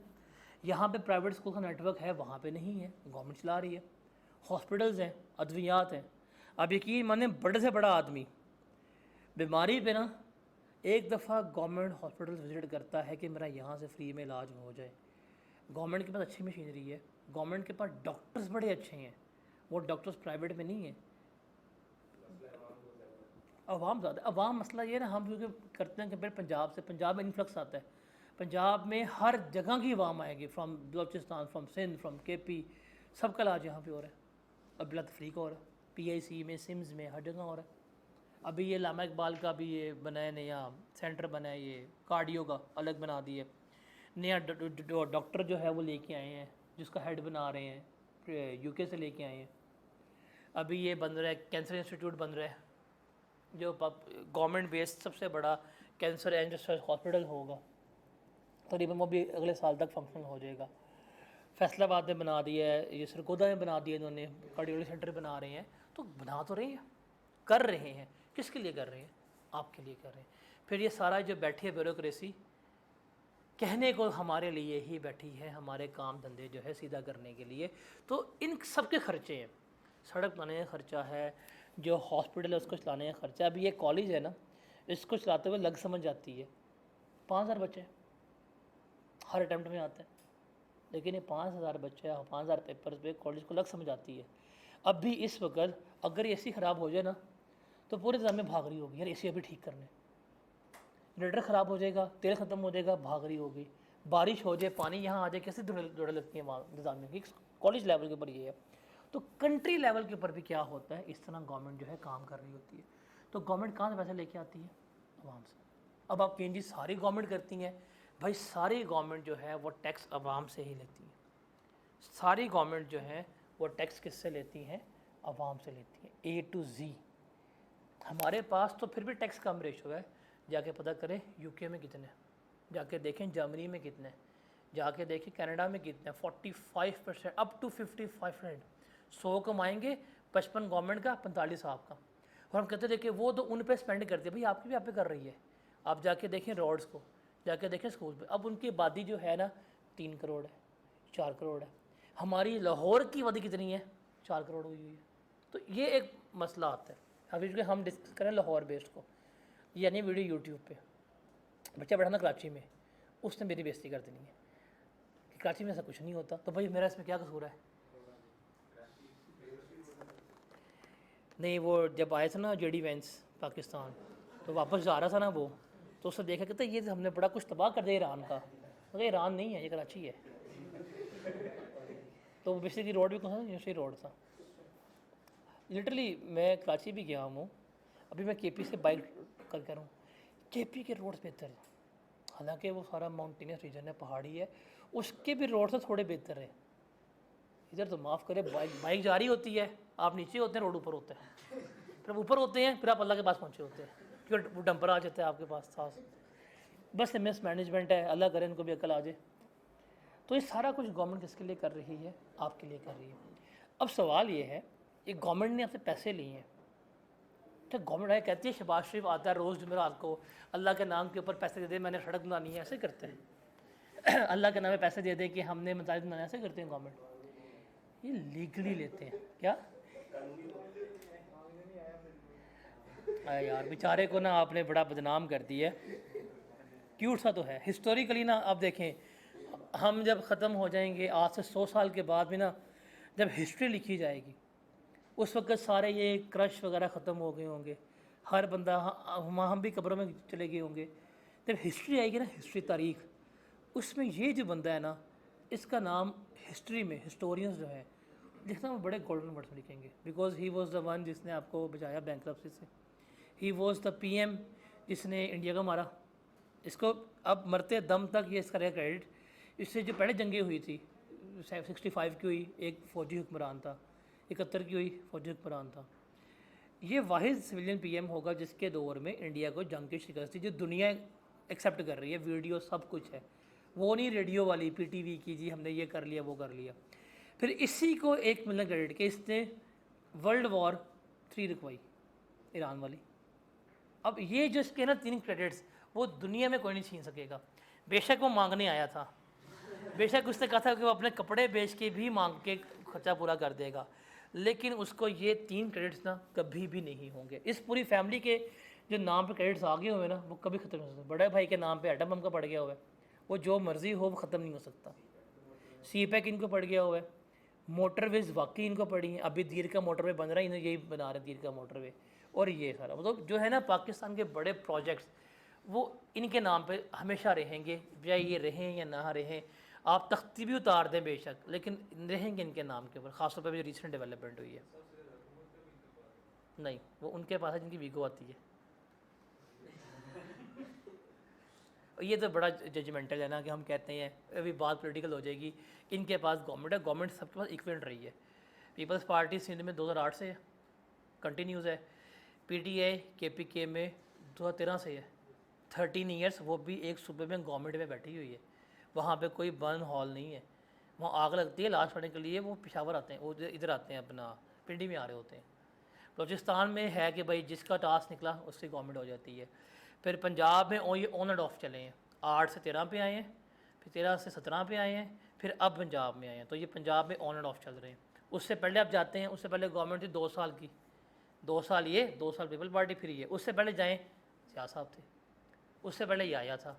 यहाँ पे प्राइवेट स्कूल का नेटवर्क है, वहाँ पे नहीं है, गवर्नमेंट चला रही है। हॉस्पिटल्स हैं, अद्वियात हैं। अब यकीन माने बड़े से बड़ा आदमी बीमारी पे ना एक दफ़ा गवर्नमेंट हॉस्पिटल विज़िट करता है कि मेरा यहाँ से फ्री में इलाज हो जाए। गवर्नमेंट के पास अच्छी मशीनरी है, गवर्नमेंट के पास डॉक्टर्स बड़े अच्छे हैं, वो डॉक्टर्स प्राइवेट में नहीं है। अवाम ज़्यादा, अवाम मसला ये ना, हम क्योंकि करते हैं कंपेयर पंजाब से, पंजाब में इन्फ्लक्स आता है, पंजाब में हर जगह की अवाम आएगी, from Balochistan, from Sindh, from KP, सबका इलाज यहाँ पे हो रहा है। अब ब्लड फ्री का हो रहा है, PIC में, सिम्स में, हर जगह हो रहा है। अभी ये लामा इकबाल का भी ये बना है, नया सेंटर बना है, ये कार्डियो का अलग बना दिए, नया डॉक्टर जो है वो लेके आए हैं, जिसका हेड बना रहे हैं, UK से लेके आए हैं। अभी ये बन रहा है कैंसर इंस्टीट्यूट बन रहा है, जो गवर्नमेंट बेस्ड सबसे बड़ा कैंसर एंड रिसर्च हॉस्पिटल होगा, तकरीबन वो भी अगले साल तक फंक्शन हो जाएगा। फैसलाबाद में बना दिया है, ये सरगोदा में बना दिया इन्होंने, कार्डियोलॉजी सेंटर बना रहे हैं। तो बना तो रहे हैं, कर रहे हैं, किसके लिए कर रहे हैं? आपके लिए कर रहे हैं। फिर ये सारा जो बैठी है ब्यूरोक्रेसी, कहने को हमारे लिए ही बैठी है, हमारे काम धंधे जो है सीधा करने के लिए। तो इन सब के खर्चे हैं, सड़क बनाने का खर्चा है, जो हॉस्पिटल है उसको चलाने का खर्चा। अभी ये कॉलेज है ना, इसको चलाते हुए लग समझ जाती है 5000 बच्चे हर अटैम्प्ट में आते हैं, लेकिन ये 5000 बच्चे 5000 पेपर्स पे कॉलेज को लग समझ आती है। अब भी इस वक्त अगर AC ख़राब हो जाए ना तो पूरे निज़ाम में भाग रही होगी, यार AC अभी ठीक करने, जनरेटर ख़राब हो जाएगा, तेल ख़त्म हो जाएगा, भाग रही होगी, बारिश हो जाए, पानी यहाँ आ जाए, कैसे दौड़ लगती है वहाँ निज़ाम में। कॉलेज लेवल के ऊपर ये है। तो कंट्री लेवल के ऊपर भी क्या होता है, इस तरह गवर्नमेंट जो है काम कर रही होती है। तो गवर्नमेंट कहाँ से पैसे लेके आती है? आवाम से। अब आप कहेंगे सारी गवर्नमेंट करती हैं, भाई सारी गवर्नमेंट जो है वो टैक्स आवाम से ही लेती है। सारी गवर्नमेंट जो है वो टैक्स किससे लेती हैं? आवाम से लेती है, A to Z। हमारे पास तो फिर भी टैक्स कम रेशो है, जाके पता करें UK में कितने, जाके देखें जर्मनी में कितने, जाके देखें कनाडा में कितने, 45% अप टू 55%। 100 कमाएंगे, 55 गवर्नमेंट का, 45 आपका। और हम कहते देखिए वो तो उन पे स्पेंड करते हैं, भाई आपकी भी आप पे कर रही है। आप जाके देखें रोड्स को, जाके देखें स्कूल पे, अब उनकी आबादी जो है ना 3 करोड़ है, 4 करोड़ है। हमारी लाहौर की आबादी कितनी है? 4 करोड़ हुई है। तो ये एक मसला आता है। अभी क्योंकि हम डिस्कस करें लाहौर बेस्ड को, यानी वीडियो यूट्यूब पे, बच्चा बैठा ना कराची में, उसने मेरी बेइज्जती कर देनी है कि कराची में ऐसा कुछ नहीं होता। तो भाई मेरा इसमें क्या कसूर है? नहीं, वो जब आए थे ना JD Vance पाकिस्तान, तो वापस जा रहा था ना वो, तो उसने देखा कहता ये हमने बड़ा कुछ तबाह कर दिया ईरान का। तो ईरान नहीं है, ये कराची है। तो बेसिकली रोड भी कौन सा यूनिवर्सिटी रोड था। लिटरली मैं कराची भी गया हूँ, अभी मैं KP से बाइक कर रहा हूँ, KP के रोड्स बेहतर हैं, हालांकि वो सारा माउंटेनियस रीजन है, पहाड़ी है, उसके भी रोड से थोड़े बेहतर है। इधर तो माफ़ करे, बाइक जा रही होती है, आप नीचे होते हैं, रोड ऊपर होते हैं, फिर ऊपर होते हैं, फिर आप अल्लाह के पास पहुँचे होते हैं, फिर वो डंपर आ जाता है आपके पास साथ। बस मिस मैनेजमेंट है, अल्लाह करे इनको भी अकल आ जाए। तो ये सारा कुछ गवर्नमेंट किसके लिए कर रही है? आपके लिए कर रही है। अब सवाल ये है, ये गवर्नमेंट ने आपसे पैसे लिए हैं, तो गवर्नमेंट आए कहती है शहबाज शरीफ आता है रोज़ जुमेरात को, अल्लाह के नाम के ऊपर पैसे दे दे, मैंने सड़क बनानी है, ऐसे करते हैं। अल्लाह के नाम पे पैसे दे दे कि हमने मसाजिद बनाना, ऐसे करते हैं गवर्नमेंट। ये लीगली लेते हैं क्या? यार बेचारे को ना आपने बड़ा बदनाम कर दिया। क्यूट सा तो है, हिस्टोरिकली ना आप देखें, हम जब ख़त्म हो जाएंगे आज से 100 साल के बाद भी ना, जब हिस्ट्री लिखी जाएगी उस वक्त सारे ये क्रश वगैरह ख़त्म हो गए होंगे, हर बंदा हम भी कब्रों में चले गए होंगे। जब हिस्ट्री आएगी ना, हिस्ट्री तारीख, उसमें ये जो बंदा है ना, इसका नाम हिस्ट्री में हिस्टोरियंस जो है लिखना वो बड़े गोल्डन वर्ड्स में लिखेंगे, because he was the one जिसने आपको बचाया बैंकरप्सी से। ही वॉज द पीएम जिसने इंडिया को मारा। इसको अब मरते दम तक ये इसका रहेगा क्रेडिट। इससे जो पहले जंगें हुई थी 65 की हुई, एक फ़ौजी हुक्मरान था, 71 की हुई फ़ौजी हुक्मरान था। ये वाहिद सिविलियन पीएम होगा जिसके दौर में इंडिया को जंग की शिकस्त थी, जो दुनिया एक्सेप्ट कर रही है, वीडियो सब कुछ है। वो नहीं रेडियो वाली पीटीवी की जी हमने ये कर लिया वो कर लिया। फिर इसी को एक मिलना क्रेडिट कि इसने वर्ल्ड वॉर 3 रुकवाई ईरान वाली। अब ये जो इसके ना 3 क्रेडिट्स वो दुनिया में कोई नहीं छीन सकेगा। बेशक वो मांगने आया था, बेशक उसने कहा था कि वो अपने कपड़े बेच के भी मांग के खर्चा पूरा कर देगा, लेकिन उसको ये 3 क्रेडिट्स ना कभी भी नहीं होंगे। इस पूरी फैमिली के जो नाम पे क्रेडिट्स आ गए हुए ना वो कभी ख़त्म नहीं हो सकते। बड़े भाई के नाम पे एटम बम का पड़ गया हुआ है, वो जो मर्ज़ी हो वो ख़त्म नहीं हो सकता। सी पैक इनको पड़ गया हुआ है, मोटरवेज वाकई इनको पड़ी हैं। अभी दीर का मोटरवे बन रहा है, इन्हें यही बना रहे हैं दीर का मोटरवे। और ये सारा मतलब जो है ना पाकिस्तान के बड़े प्रोजेक्ट्स वो इनके नाम पे हमेशा रहेंगे, चाहे ये रहें या ना रहें। आप तख्ती भी उतार दें बेशक, लेकिन रहेंगे इनके नाम के ऊपर, ख़ासतौर पर जो रिसेंट डेवलपमेंट हुई है। नहीं, वो उनके पास है जिनकी वीगो आती है। ये तो बड़ा जजमेंटल है ना कि हम कहते हैं अभी बात पॉलिटिकल हो जाएगी। इनके पास गवर्नमेंट है, गवर्नमेंट सबके पास इक्विवेलेंट रही है। पीपल्स पार्टी सिंध में 2008 से है, कंटिन्यूज़ है। पीटीआई केपीके में 2013 से है, 13 ईयर्स। वो भी एक सूबे में गवर्नमेंट में बैठी हुई है, वहाँ पे कोई बर्न हॉल नहीं है। वहाँ आग लगती है लाश पड़ने के लिए वो पेशावर आते हैं, वो इधर आते हैं, अपना पिंडी में आ रहे होते हैं। बलूचिस्तान में है कि भाई जिसका टास्क निकला उसकी गवर्नमेंट हो जाती है। फिर पंजाब में ये ऑन एंड ऑफ चले हैं, 8 से 13 पे आए हैं, फिर 13 से 17 पे आए हैं, फिर अब पंजाब में आए हैं। तो ये पंजाब में ऑन एंड ऑफ चल रहे हैं। उससे पहले आप जाते हैं, उससे पहले गवर्नमेंट थी 2 साल की, 2 साल ये, 2 साल पीपल पार्टी फिर ये। उससे पहले जाएँ शाह साहब थे, उससे पहले ये आया था,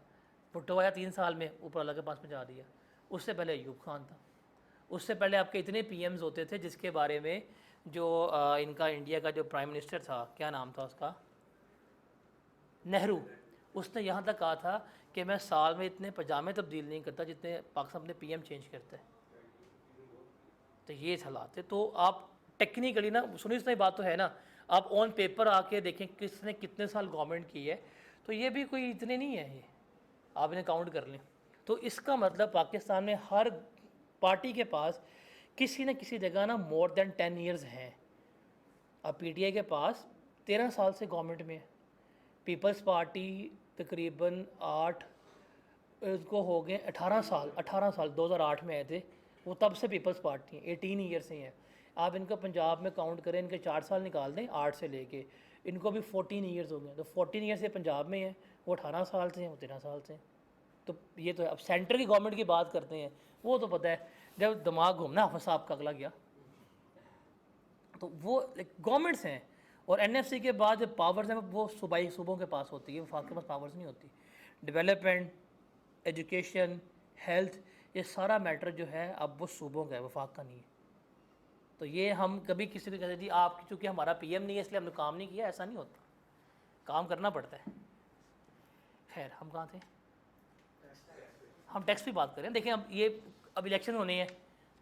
भुट्टो आया 3 साल में, ऊपर अल्लाह के पास पहुँचा दिया। उससे पहले अयूब खान था। उससे पहले आपके इतने पीएम्स होते थे जिसके बारे में जो इनका इंडिया का जो प्राइम मिनिस्टर था, क्या नाम था उसका, नेहरू, उसने यहाँ तक कहा था कि मैं साल में इतने पजामे तब्दील नहीं करता जितने पाकिस्तान अपने पीएम चेंज करते हैं। तो ये हालात है। तो आप टेक्निकली ना सुनिए, इतना बात तो है ना, आप ऑन पेपर आके देखें किसने कितने साल गवर्नमेंट की है, तो ये भी कोई इतने नहीं है, ये आप इन्हें काउंट कर लें। तो इसका मतलब पाकिस्तान में हर पार्टी के पास किसी न किसी जगह ना मोर देन 10 ईयर्स हैं। अब पीटीआई के पास 13 साल से गवर्नमेंट में है, पीपल्स पार्टी तकरीबन 8 उसको हो गए 18 साल, 2008 में आए थे वो, तब से पीपल्स पार्टी 18 ईयर से हैं। आप इनको पंजाब में काउंट करें, इनके 4 साल निकाल दें 8 से लेके, इनको भी 14 ईयर्स हो गए। तो 14 ईयर से पंजाब में हैं, वो 18 साल से हैं, वो 13 साल से हैं। तो ये तो है। अब सेंटर की गवर्नमेंट की बात करते हैं, वो तो पता है जब दिमाग घूमना हाफिज़ साहब का अगला गया, तो वो गवर्नमेंट्स हैं। और एनएफसी के बाद जो पावर्स हैं वो सूबाई सूबों के पास होती है, वफाक के पास पावर्स नहीं होती। डेवलपमेंट, एजुकेशन, हेल्थ, ये सारा मैटर जो है अब वो सूबों का है, वफाक का नहीं है। तो ये हम कभी किसी को कहते जी आप चूँकि हमारा पीएम नहीं है इसलिए हमने काम नहीं किया, ऐसा नहीं होता, काम करना पड़ता है। खैर हम कहाँ थे, हम टैक्स की बात करें। देखिए अब इलेक्शन होने हैं,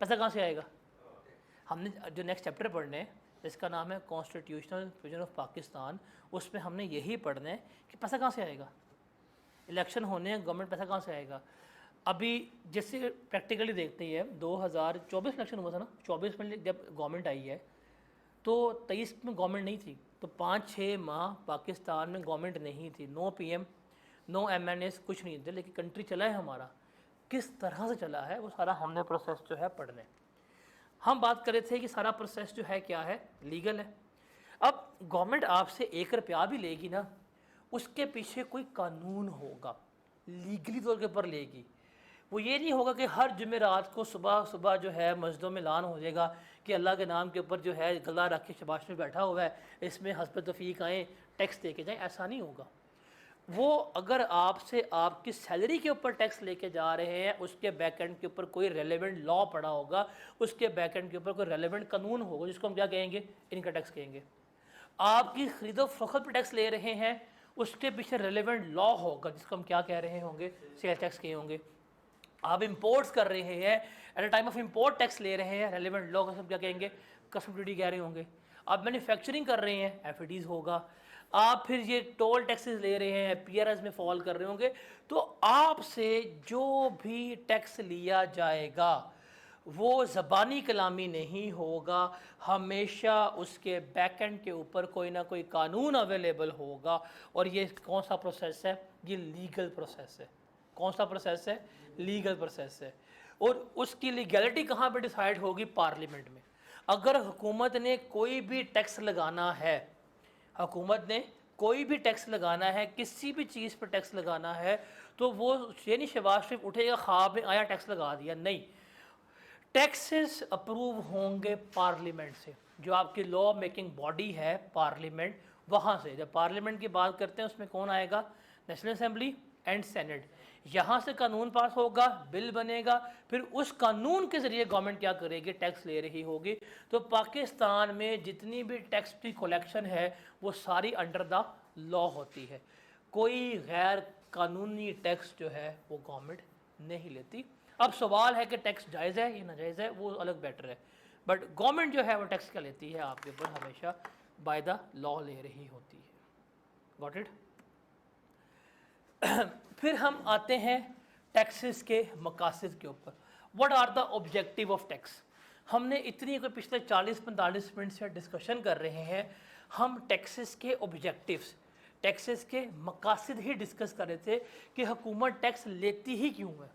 पैसा कहाँ से आएगा। हमने जो नेक्स्ट चैप्टर पढ़ने हैं जिसका नाम है कॉन्स्टिट्यूशनल प्रोविजन ऑफ पाकिस्तान, उसमें हमने यही पढ़ना है कि पैसा कहाँ से आएगा। इलेक्शन होने हैं, गवर्नमेंट पैसा कहाँ से आएगा। अभी जैसे प्रैक्टिकली देखते हैं 2024 इलेक्शन हुआ था ना, 24 में जब गवर्नमेंट आई है तो 23 में गवर्नमेंट नहीं थी, तो 5-6 माह पाकिस्तान में गवर्नमेंट नहीं थी, नो पीएम, नो एमएनएस, कुछ नहीं थे। लेकिन कंट्री चला है हमारा, किस तरह से चला है वो सारा हमने प्रोसेस जो है पढ़ना है। हम बात कर रहे थे कि सारा प्रोसेस जो है क्या है, लीगल है। अब गवर्नमेंट आपसे 1 रुपया भी लेगी ना, उसके पीछे कोई कानून होगा, लीगली तौर के ऊपर लेगी। वो ये नहीं होगा कि हर जुमेरात को सुबह सुबह जो है मस्जिदों में ऐलान हो जाएगा कि अल्लाह के नाम के ऊपर जो है गला रख के शबाश में बैठा हुआ है, इसमें हस्ब तौफीक आएँ, टैक्स दे के जाएँ, ऐसा नहीं होगा। वो अगर आपसे आपकी सैलरी के ऊपर टैक्स लेके जा रहे हैं, उसके बैक एंड के ऊपर कोई रेलेवेंट लॉ पड़ा होगा, उसके बैक एंड के ऊपर कोई रेलेवेंट कानून होगा जिसको हम क्या कहेंगे, इनका टैक्स कहेंगे। आपकी खरीदो फरोख्त पर टैक्स ले रहे हैं, उसके पीछे रेलेवेंट लॉ होगा जिसको हम क्या कह रहे होंगे, सेल टैक्स कहे होंगे। आप इंपोर्ट्स कर रहे हैं, at a time of import tax ले रहे हैं, रेलिवेंट लॉ कस्टम क्या कहेंगे, कस्टम ड्यूटी कह रहे होंगे। आप मैन्युफैक्चरिंग कर रहे हैं, एफईडीज होगा। आप फिर ये टोल टैक्सेस ले रहे हैं, पीआरएस में फॉल कर रहे होंगे, तो आपसे जो भी टैक्स लिया जाएगा वो ज़बानी कलामी नहीं होगा, हमेशा उसके बैक एंड के ऊपर कोई ना कोई कानून अवेलेबल होगा। और ये कौन सा प्रोसेस है, ये लीगल प्रोसेस है। कौन सा प्रोसेस है, लीगल प्रोसेस है। और उसकी लीगैलिटी कहाँ पे डिसाइड होगी, पार्लियामेंट में। अगर हुकूमत ने कोई भी टैक्स लगाना है, हुकूमत ने कोई भी टैक्स लगाना है, किसी भी चीज़ पर टैक्स लगाना है, तो वो ये नहीं शहबाज शरीफ उठेगा ख्वाब में आया टैक्स लगा दिया, नहीं। टैक्सेस अप्रूव होंगे पार्लियामेंट से, जो आपकी लॉ मेकिंग बॉडी है पार्लियामेंट, वहाँ से। जब पार्लियामेंट की बात करते हैं उसमें कौन आएगा, नेशनल असेंबली एंड सेनेट। यहाँ से कानून पास होगा, बिल बनेगा, फिर उस कानून के ज़रिए गवर्नमेंट क्या करेगी, टैक्स ले रही होगी। तो पाकिस्तान में जितनी भी टैक्स की कलेक्शन है वो सारी अंडर द लॉ होती है। कोई गैर कानूनी टैक्स जो है वो गवर्नमेंट नहीं लेती। अब सवाल है कि टैक्स जायज़ है या नाजायज़ है, वो अलग बेटर है, बट गवर्नमेंट जो है वो टैक्स क्या लेती है, आपके ऊपर हमेशा बाय द लॉ ले रही होती है। Got it. फिर हम आते हैं टैक्सेस के मकासद के ऊपर। What are the objective of tax. हमने इतनी कोई पिछले 40-45 मिनट से डिस्कशन कर रहे हैं, हम टैक्सेस के ऑब्जेक्टिव्स, टैक्सेस के मकासद ही डिस्कस कर रहे थे कि हुकूमत टैक्स लेती ही क्यों है,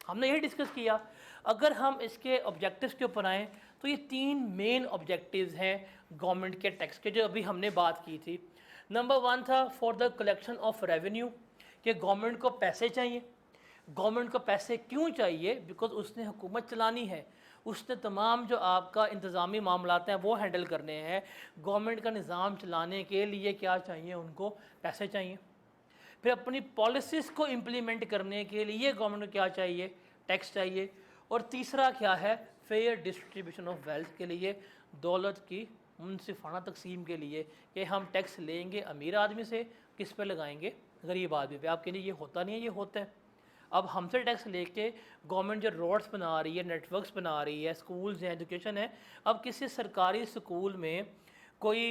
हमने यही डिस्कस किया। अगर हम इसके ऑब्जेक्टिव्स के ऊपर आएँ तो ये 3 मेन ऑब्जेक्टिव्स हैं गवर्नमेंट के टैक्स के, जो अभी हमने बात की थी। नंबर 1 था for the collection of revenue, कि गवर्नमेंट को पैसे चाहिए। गवर्नमेंट को पैसे क्यों चाहिए, बिकॉज उसने हुकूमत चलानी है, उसने तमाम जो आपका इंतज़ामी मामलात हैं वो हैंडल करने हैं। गवर्नमेंट का निज़ाम चलाने के लिए क्या चाहिए, उनको पैसे चाहिए। फिर अपनी पॉलिसीज़ को इम्प्लीमेंट करने के लिए गवर्नमेंट को क्या चाहिए, टैक्स चाहिए। और तीसरा क्या है, फेयर डिस्ट्रीब्यूशन ऑफ वेल्थ के लिए, दौलत की मुनसिफाना तकसीम के लिए, कि हम टैक्स लेंगे अमीर आदमी से, किस पे लगाएंगे, गरीब आदमी पे। आप कहेंगे ये होता नहीं है, ये होता है। अब हमसे टैक्स लेके गवर्नमेंट जो रोड्स बना रही है, नेटवर्क्स बना रही है, स्कूल्स हैं, एजुकेशन है। अब किसी सरकारी स्कूल में कोई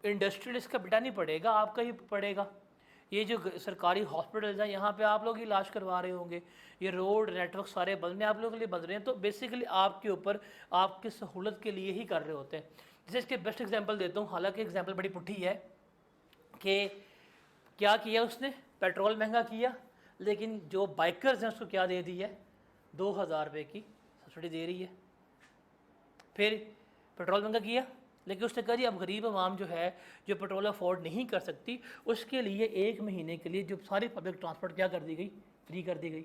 इंडस्ट्रियलिस्ट का बेटा नहीं पढ़ेगा, आपका ही पढ़ेगा। ये जो सरकारी हॉस्पिटल्स हैं, यहाँ पे आप लोग इलाज करवा रहे होंगे, ये रोड नेटवर्क सारे बदलने आप लोगों के लिए बदल रहे हैं। तो बेसिकली आपके ऊपर आपकी सहूलत के लिए ही कर रहे होते हैं। जैसे इसके बेस्ट एग्जांपल देता हूँ, हालांकि एग्जांपल बड़ी पुट्ठी है, कि क्या किया उसने, पेट्रोल महंगा किया, लेकिन जो बाइकर्स हैं उसको क्या दे दी है, 2000 रुपये की सब्सिडी दे रही है। फिर पेट्रोल महंगा किया, लेकिन उसने कहा जी अब गरीब आवाम जो है, जो पेट्रोल अफोर्ड नहीं कर सकती, उसके लिए 1 महीने के लिए जो सारी पब्लिक ट्रांसपोर्ट क्या कर दी गई, फ्री कर दी गई।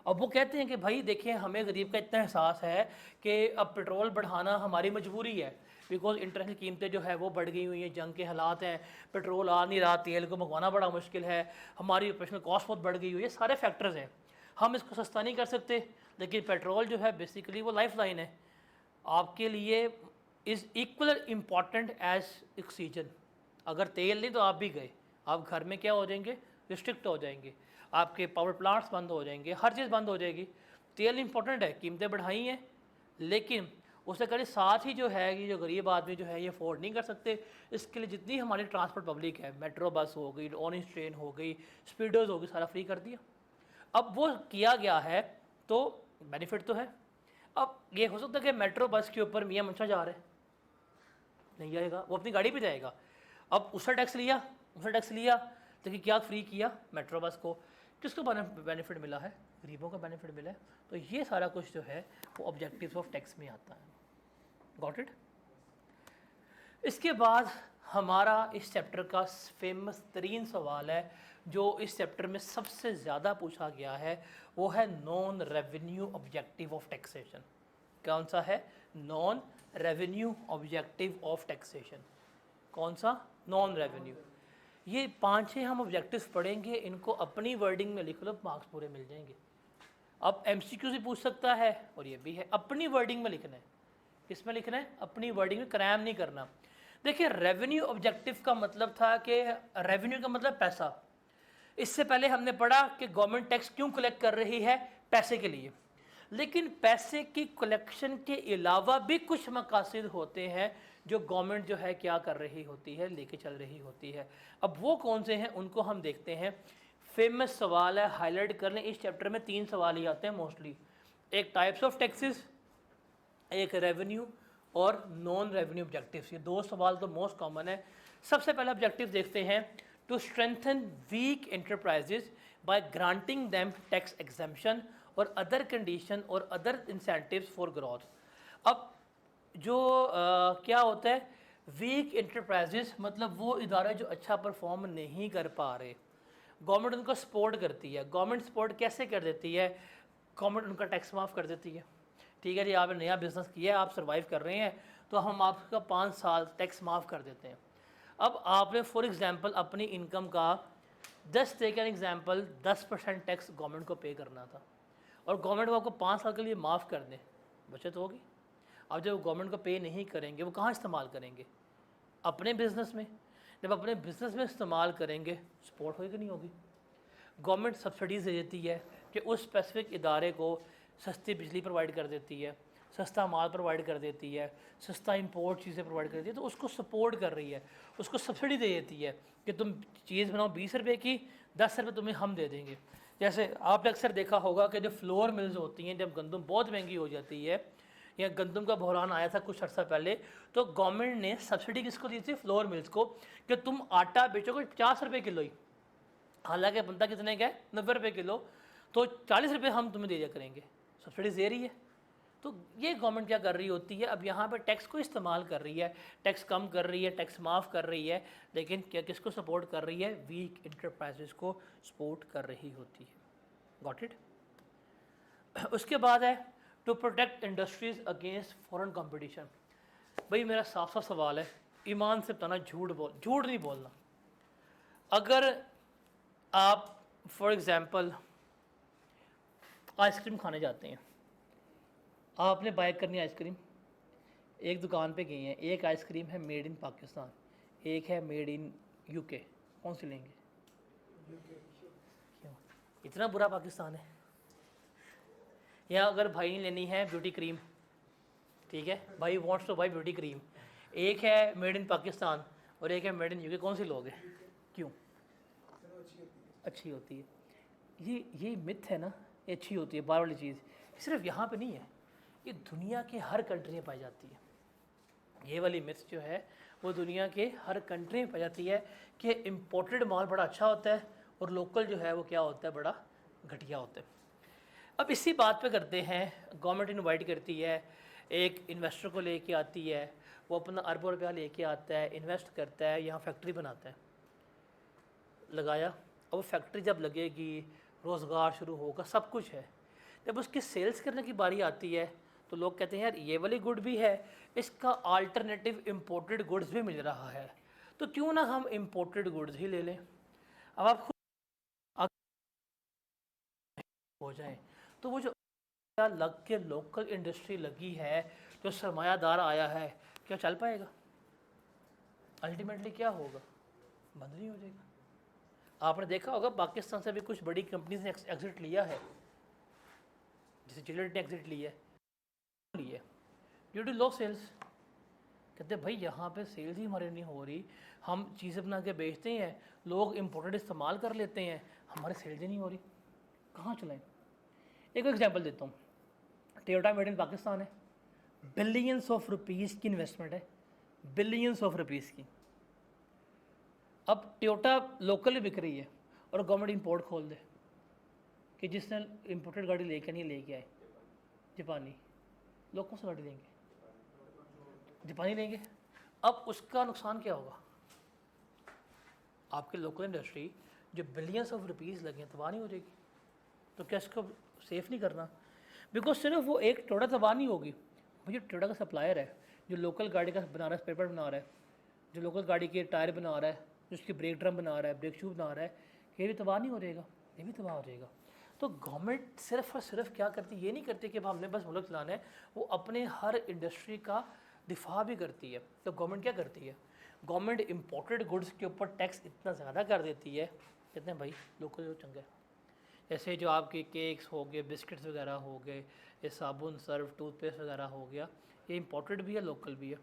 अब वो कहते हैं कि भाई देखिए, हमें गरीब का इतना एहसास है कि अब पेट्रोल बढ़ाना हमारी मजबूरी है, बिकॉज इंटरनेशनल कीमतें जो है वो बढ़ गई हुई हैं, जंग के हालात हैं, पेट्रोल आ नहीं रहा, तेल को मंगवाना बड़ा मुश्किल है, हमारी ऑपरेशनल कॉस्ट बहुत बढ़ गई हुई है, सारे फैक्टर्स हैं, हम इसको सस्ता नहीं कर सकते। लेकिन पेट्रोल जो है बेसिकली वो लाइफ लाइन है, आपके लिए is equal important as oxygen. अगर तेल नहीं तो आप भी गए, आप घर में क्या हो जाएंगे, रिस्ट्रिक्ट हो जाएंगे, आपके पावर प्लांट्स बंद हो जाएंगे, हर चीज़ बंद हो जाएगी। तेल इंपॉर्टेंट है, कीमतें बढ़ाई हैं, लेकिन उससे करीब साथ ही जो है कि जो गरीब आदमी जो है ये अफोर्ड नहीं कर सकते। इसके लिए जितनी हमारी ट्रांसपोर्ट पब्लिक है, मेट्रो बस हो गई, ऑरेंज ट्रेन हो गई, स्पीडर्स हो गई, सारा फ्री कर दिया। अब वो किया गया है तो बेनिफिट तो है। अब ये हो सकता है कि मेट्रो बस के ऊपर मियाँ मंशा जा रहे हैं, नहीं जाएगा, वो अपनी गाड़ी पे जाएगा। अब उसका टैक्स लिया, लेकिन क्या फ्री किया, मेट्रो बस को। किसको बेनिफिट मिला है, गरीबों का बेनिफिट मिला है। तो ये सारा कुछ जो है वो ऑब्जेक्टिव्स ऑफ टैक्स में आता है। Got it. इसके बाद हमारा इस चैप्टर का फेमस तरीन सवाल है, जो इस चैप्टर में सबसे ज़्यादा पूछा गया है, वो है non revenue objective of taxation. कौन सा है, non revenue objective of taxation. कौन सा, नॉन रेवेन्यू। ये 5-6 हम ऑब्जेक्टिव्स पढ़ेंगे, इनको अपनी वर्डिंग में लिख लो, मार्क्स पूरे मिल जाएंगे। अब MCQ से पूछ सकता है, और ये भी है, अपनी वर्डिंग में लिखना है। किस में लिखना है, अपनी वर्डिंग में, क्रैम नहीं करना। देखिए, रेवेन्यू ऑब्जेक्टिव का मतलब था कि रेवेन्यू का मतलब पैसा। इससे पहले हमने पढ़ा कि गवर्नमेंट टैक्स क्यों कलेक्ट कर रही है, पैसे के लिए। लेकिन पैसे की कलेक्शन के अलावा भी कुछ मकासद होते हैं जो गवर्नमेंट जो है क्या कर रही होती है, लेके चल रही होती है। अब वो कौन से हैं उनको हम देखते हैं। फेमस सवाल है, हाईलाइट कर लें, इस चैप्टर में 3 सवाल ही आते हैं मोस्टली। एक टाइप्स ऑफ टैक्सेस, एक रेवेन्यू और नॉन रेवेन्यू ऑब्जेक्टिव्स। ये 2 सवाल तो मोस्ट कॉमन है। सबसे पहला ऑब्जेक्टिव देखते हैं, to strengthen weak enterprises by granting them tax exemption और अदर कंडीशन और अदर इंसेंटिव्स फॉर ग्रोथ। अब जो क्या होता है वीक एंटरप्राइजेज, मतलब वो इदारे जो अच्छा परफॉर्म नहीं कर पा रहे, गवर्नमेंट उनको सपोर्ट करती है। गवर्नमेंट सपोर्ट कैसे कर देती है? गवर्नमेंट उनका टैक्स माफ़ कर देती है। ठीक है जी, आपने नया बिज़नेस किया है, आप सर्वाइव कर रहे हैं, तो हम आपका 5 साल टैक्स माफ़ कर देते हैं। अब आपने फॉर एग्जांपल अपनी इनकम का 10% टैक्स गवर्नमेंट को पे करना था और गवर्नमेंट को आपको 5 साल के लिए माफ़ कर दें, बचत होगी। अब जब गवर्नमेंट को पे नहीं करेंगे, वो कहाँ इस्तेमाल करेंगे? अपने बिज़नेस में। जब अपने बिज़नेस में इस्तेमाल करेंगे, सपोर्ट होगी कि नहीं होगी? गवर्नमेंट सब्सिडीज़ दे देती है कि उस स्पेसिफिक इदारे को सस्ती बिजली प्रोवाइड कर देती है, सस्ता माल प्रोवाइड कर देती है, सस्ता इंपोर्ट चीज़ें प्रोवाइड कर देती है, तो उसको सपोर्ट कर रही है, उसको सब्सिडी दे देती है कि तुम चीज़ बनाओ 20 रुपये की, 10 रुपये तुम्हें हम दे देंगे। जैसे आपने अक्सर देखा होगा कि जो फ्लोर मिल्स होती हैं, जब गंदम बहुत महंगी हो जाती है या गंदम का बहरान आया था कुछ अर्सा पहले, तो गवर्नमेंट ने सब्सिडी किसको दी थी? फ्लोर मिल्स को, कि तुम आटा बेचोगे 50 रुपये किलो ही, हालांकि बनता कितने का है? 90 रुपये किलो, तो 40 रुपये हम तुम्हें दे दिया करेंगे। सब्सिडी दे रही है। तो ये गवर्नमेंट क्या कर रही होती है, अब यहाँ पे टैक्स को इस्तेमाल कर रही है, टैक्स कम कर रही है, टैक्स माफ़ कर रही है, लेकिन क्या किसको सपोर्ट कर रही है? वीक इंटरप्राइजेस को सपोर्ट कर रही होती है। Got it? उसके बाद है to protect industries against foreign competition. भाई मेरा साफ साफ सवाल है, ईमान से बताना, झूठ नहीं बोलना। अगर आप फॉर एग्ज़ाम्पल आइसक्रीम खाने जाते हैं, आपने बाय करनी आइसक्रीम, एक दुकान पे गए हैं, एक आइसक्रीम है मेड इन पाकिस्तान, एक है मेड इन यूके, कौन सी लेंगे? क्यों? इतना बुरा पाकिस्तान है? या अगर भाई ने लेनी है ब्यूटी क्रीम, ठीक है, भाई wants to buy beauty cream, एक है मेड इन पाकिस्तान और एक है मेड इन यूके, कौन सी लोगे? क्यों? अच्छी होती है। ये मिथ है ना, ये अच्छी होती है बाहर वाली चीज़, सिर्फ यहाँ पे नहीं है, ये दुनिया के हर कंट्री में पाई जाती है। ये वाली मिथ जो है वो दुनिया के हर कंट्री में पाई जाती है कि इम्पोर्टेड माल बड़ा अच्छा होता है और लोकल जो है वो क्या होता है? बड़ा घटिया होता है। अब इसी बात पे करते हैं, गवर्नमेंट इनवाइट करती है, एक इन्वेस्टर को लेके आती है, वो अपना अरबों रुपया लेके आता है, इन्वेस्ट करता है, यहाँ फैक्ट्री बनाता है, लगाया। अब वो फैक्ट्री जब लगेगी, रोज़गार शुरू होगा, सब कुछ है। जब उसकी सेल्स करने की बारी आती है तो लोग कहते हैं यार ये वाली गुड भी है, इसका अल्टरनेटिव इम्पोर्टेड गुड्स भी मिल रहा है, तो क्यों ना हम इम्पोर्टेड गुड्स ही ले लें। अब आप खुद हो जाए तो वो जो लग के लोकल इंडस्ट्री लगी है, जो सरमायादार आया है, क्या चल पाएगा? अल्टीमेटली क्या होगा? बंद नहीं हो जाएगा। आपने देखा होगा पाकिस्तान से भी कुछ बड़ी कंपनीज ने एग्जिट लिया है, जैसे जिलेट ने एग्जिट लिया है ड्यू टू लो सेल्स। कहते भाई यहाँ पे सेल्स ही हमारे नहीं हो रही, हम चीज़ें बना के बेचते हैं, लोग इम्पोर्टेड इस्तेमाल कर लेते हैं, हमारे सेल्स ही नहीं हो रही, कहाँ चलाएं? एक एग्जांपल देता हूँ, टोयोटा मेड इन पाकिस्तान है, बिलियंस ऑफ रुपीज़ की इन्वेस्टमेंट है, बिलियंस ऑफ रुपीज़ की। अब टोयोटा लोकल बिक रही है और गवर्नमेंट इंपोर्ट खोल दे कि जिसने इंपोर्टेड गाड़ी लेके नहीं लेके आए, जापानी, लोग कौन सी गाड़ी लेंगे? जापानी लेंगे। अब उसका नुकसान क्या होगा? आपके लोकल इंडस्ट्री जो बिलियंस ऑफ रुपीज़ लगे तबाह नहीं हो जाएगी। तो क्या इसको सेफ़ नहीं करना? बिकॉज सिर्फ वो एक टोयोटा तबाह नहीं होगी, मुझे टोयोटा का सप्लायर है जो लोकल गाड़ी का बना रहा है, स्पेयर पार्ट बना रहा है, जो लोकल गाड़ी के टायर बना रहा है, जो उसकी ब्रेक ड्रम बना रहा है, ब्रेक शू बना रहा है, ये भी तबाह नहीं हो जाएगा? ये भी तबाह हो जाएगा। तो गवर्नमेंट सिर्फ और सिर्फ क्या करती है? ये नहीं करती कि हमने बस मुल्क चलाना है, वो अपने हर इंडस्ट्री का दिफा भी करती है। तो गवर्नमेंट क्या करती है? गवर्नमेंट इंपोर्टेड गुड्स के ऊपर टैक्स इतना ज़्यादा कर देती है, कहते हैं भाई लोकल जो चंगा है, ऐसे जो आपके केक्स हो गए, बिस्किट्स वगैरह हो गए, ये साबुन, सर्फ, टूथपेस्ट वगैरह हो गया, ये इंपोर्टेड भी है, लोकल भी है।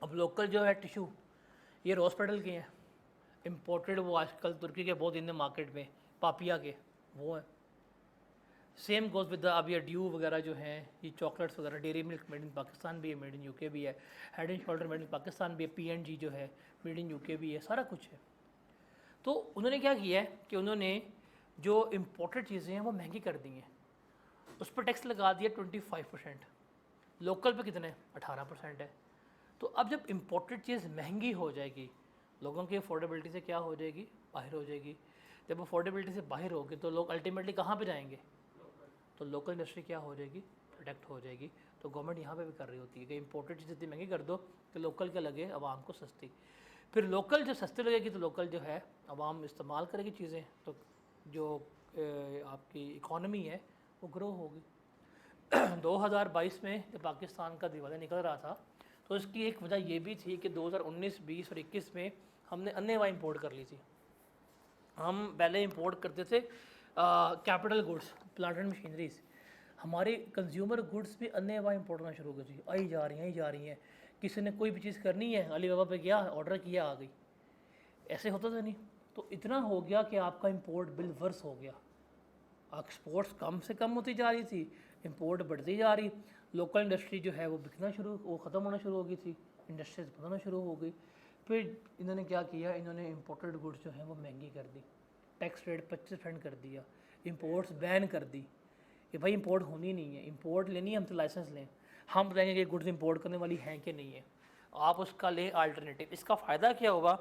अब लोकल जो है टिशू, ये रोज़ पेडल के हैं। इंपोर्टेड वो आजकल तुर्की के बहुत इन मार्केट में पापिया के वो हैं। सेम गोज़ विद अब ये ड्यू वगैरह जो हैं, ये चॉकलेट्स वगैरह, dairy milk made in Pakistan भी है, मेड इन यूके भी है, head and shoulder made in Pakistan भी है, पीएनजी जो है मेड इन यूके भी है, सारा कुछ है। तो उन्होंने क्या किया है कि उन्होंने जो इम्पोर्टेड चीज़ें हैं वो महंगी कर दी हैं, उस पर टैक्स लगा दिया 25%। लोकल पे कितने 18% है। तो अब जब इम्पोर्टेड चीज़ महंगी हो जाएगी, लोगों की अफोर्डेबिलिटी से क्या हो जाएगी, बाहर हो जाएगी। जब अफोर्डेबिलिटी से बाहर होगी तो लोग अल्टीमेटली कहाँ पे जाएंगे, तो लोकल इंडस्ट्री क्या हो जाएगी, प्रोटेक्ट हो जाएगी। तो गवर्नमेंट यहाँ पे भी कर रही होती है कि इम्पोर्टेड चीज़ इतनी महंगी कर दो कि लोकल क्या लगे आवाम को सस्ती। फिर लोकल जो सस्ती लगेगी तो लोकल जो है आवाम इस्तेमाल करेगी चीज़ें, तो जो आपकी इकॉनमी है वो ग्रो होगी। 2022 में जब पाकिस्तान का दिवालिया निकल रहा था तो इसकी एक वजह ये भी थी कि 2019, 20 और 21 में हमने अन्य इंपोर्ट कर ली थी। हम पहले इंपोर्ट करते थे capital goods, plant and machineries. हमारी कंज्यूमर गुड्स भी अन्य इंपोर्ट करना शुरू हो गई थी, आई जा रही हैं। किसी ने कोई भी चीज़ करनी है, अलीबाबा पे गया, ऑर्डर किया, आ गई। ऐसे होता था नहीं। तो इतना हो गया कि आपका इंपोर्ट बिल वर्स हो गया। एक्सपोर्ट्स कम से कम होती जा रही थी, इंपोर्ट बढ़ती जा रही। लोकल इंडस्ट्री जो है वो बिकना शुरू, वो ख़त्म होना शुरू हो गई थी, इंडस्ट्रीज बनाना शुरू हो गई। फिर इन्होंने क्या किया, इन्होंने इंपोर्टेड गुड्स जो हैं वो महंगी कर दी, टैक्स रेट 25% कर दिया, इंपोर्ट्स बैन कर दी कि भाई इंपोर्ट होनी नहीं है, इंपोर्ट लेनी है हम तो लाइसेंस लें, हम बताएंगे कि गुड्स इंपोर्ट करने वाली हैं कि नहीं है, आप उसका लें अल्टरनेटिव। इसका फ़ायदा क्या हुआ,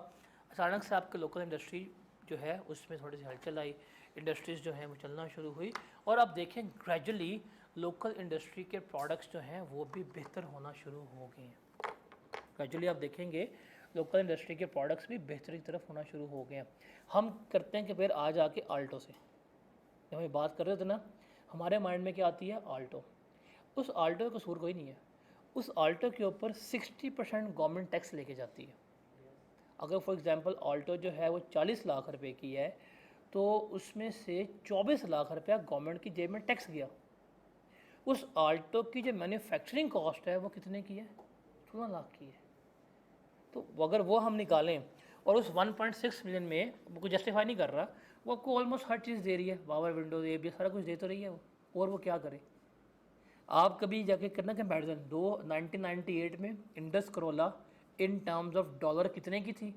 अचानक से आपके लोकल इंडस्ट्री जो है उसमें थोड़ी सी हलचल आई, इंडस्ट्रीज़ जो हैं वो चलना शुरू हुई। और अब देखें ग्रेजुअली लोकल इंडस्ट्री के प्रोडक्ट्स जो हैं वो भी बेहतर होना शुरू हो गए हैं। ग्रेजुअली आप देखेंगे लोकल इंडस्ट्री के प्रोडक्ट्स भी बेहतरी की तरफ होना शुरू हो गए हैं। हम करते हैं कि फिर आज आके आल्टो से, जब हम बात कर रहे थे ना, हमारे माइंड में क्या आती है, आल्टो। उस आल्टो का कसूर कोई नहीं है, उस आल्टो के ऊपर 60% गवर्नमेंट टैक्स लेके जाती है। अगर फॉर एग्जांपल आल्टो जो है वो 40 लाख रुपए की है तो उसमें से 24 लाख रुपया गवर्नमेंट की जेब में टैक्स गया। उस आल्टो की जो मैन्युफैक्चरिंग कॉस्ट है वो कितने की है, 16 लाख की है। तो अगर वो हम निकालें और उस 1.6 मिलियन में, वो कोई जस्टिफाई नहीं कर रहा, वो आपको ऑलमोस्ट हर चीज़ दे रही है, पावर विंडोज ये भी सारा कुछ दे तो रही है वो, और वो क्या करे। आप कभी जाके करना कंपैरिजन, 1998 में Indus Corolla in terms of dollar कितने की थी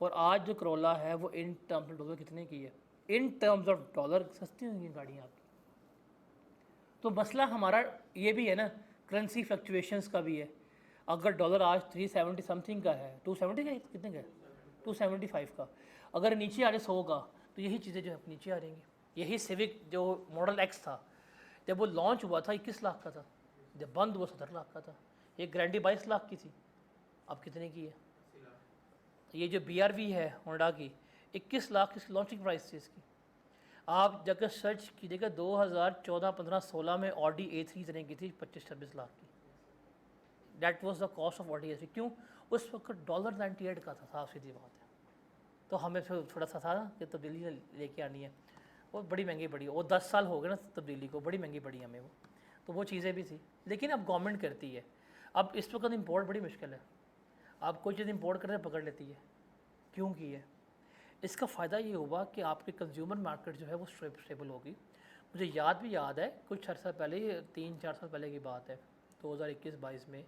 और आज जो करोला है वो इन टर्म्स ऑफ डॉलर कितने की है। इन टर्म्स ऑफ डॉलर सस्ती होंगी गाड़ियाँ आपकी। तो मसला हमारा ये भी है ना, करेंसी फ्लक्चुएशंस का भी है। अगर डॉलर आज 370 समथिंग का है, 270 का कितने का है, 275 का, अगर नीचे आ जाए 100 का, तो यही चीज़ें जो है नीचे आ जाएंगी। यही सिविक जो मॉडल एक्स था, जब वो लॉन्च हुआ था 21 लाख का था, जब बंद हुआ 70 लाख का था। ये ग्रैंडी 22 लाख की थी, अब कितने की है। ये जो BRV है होंडा की, 21 लाख की लॉन्चिंग प्राइस थी इसकी। आप जाकर सर्च कीजिएगा, 2014, 15, 16 में ऑडी A3 तरह की थी 25-26 लाख की। That was the cost of Audi A3। क्यों, उस वक्त डॉलर 98 का था, साफ सीधी बात है। तो हमें फिर थोड़ा सा था कि तब्दीली लेके आनी है, वो बड़ी महंगी पड़ी, वो 10 साल हो गए ना तब्दीली को, बड़ी महंगी पड़ी हमें वो। तो वो चीज़ें भी थी, लेकिन अब गवर्नमेंट करती है। अब इस वक्त इंपोर्ट बड़ी मुश्किल है, आप कोई चीज़ इंपोर्ट करके पकड़ लेती है। क्यों की है, इसका फ़ायदा ये हुआ कि आपकी कंज्यूमर मार्केट जो है वो स्टेबल होगी। मुझे याद है कुछ अर्सा पहले, 3-4 साल पहले की बात है, 2021-22 में,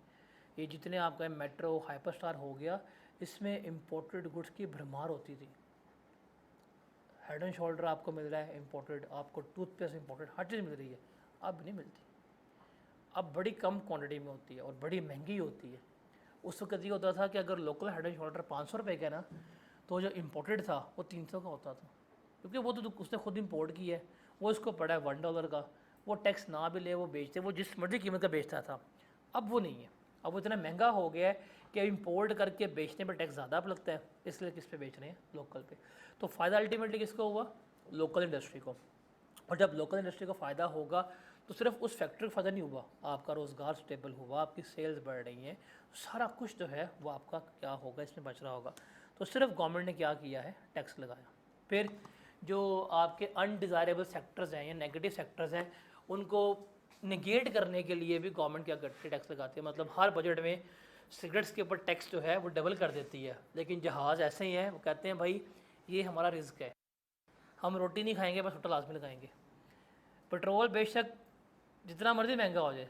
ये जितने आपका मेट्रो हाइपर स्टार हो गया, इसमें इम्पोर्टेड गुड्स की भरमार होती थी। हेड एंड शोल्डर आपको मिल रहा है इम्पोर्टेड, आपको टूथपेस्ट इम्पोर्टेड, हर चीज़ मिल रही है। अब नहीं मिलती, अब बड़ी कम क्वांटिटी में होती है और बड़ी महंगी होती है। उस वक्त ये होता था कि अगर लोकल हेड एंड शोल्डर 500 रुपये का ना, तो जो इम्पोर्टेड था वो 300 का होता था, क्योंकि वो तो उसने खुद इंपोर्ट की है, वो इसको पड़ा है $1 का, वो टैक्स ना भी ले वो बेचते, वो जिस मर्जी कीमत का बेचता था। अब वो नहीं है, अब वो इतना महंगा हो गया है कि इंपोर्ट करके बेचने पर टैक्स ज़्यादा लगता है, इसलिए किस पे बेच रहे हैं, लोकल पे। तो फ़ायदा अल्टीमेटली किसको हुआ, लोकल इंडस्ट्री को। और जब लोकल इंडस्ट्री को फ़ायदा होगा तो सिर्फ उस फैक्ट्री का फ़ायदा नहीं हुआ, आपका रोज़गार स्टेबल हुआ, आपकी सेल्स बढ़ रही हैं, सारा कुछ जो है वो आपका क्या होगा, इसमें बच रहा होगा। तो सिर्फ गवर्नमेंट ने क्या किया है, टैक्स लगाया। फिर जो आपके अनडिज़ायरेबल सेक्टर्स हैं या नेगेटिव सेक्टर्स हैं उनको निगेट करने के लिए भी गवर्नमेंट क्या करती है, टैक्स लगाती है। मतलब हर बजट में सिगरेट्स के ऊपर टैक्स जो है वो डबल कर देती है, लेकिन जहाज़ ऐसे ही हैं, वो कहते हैं भाई ये हमारा रिस्क है, हम रोटी नहीं खाएंगे बस होटल लाजमी लगाएंगे। पेट्रोल बेशक जितना मर्जी महंगा हो जाए,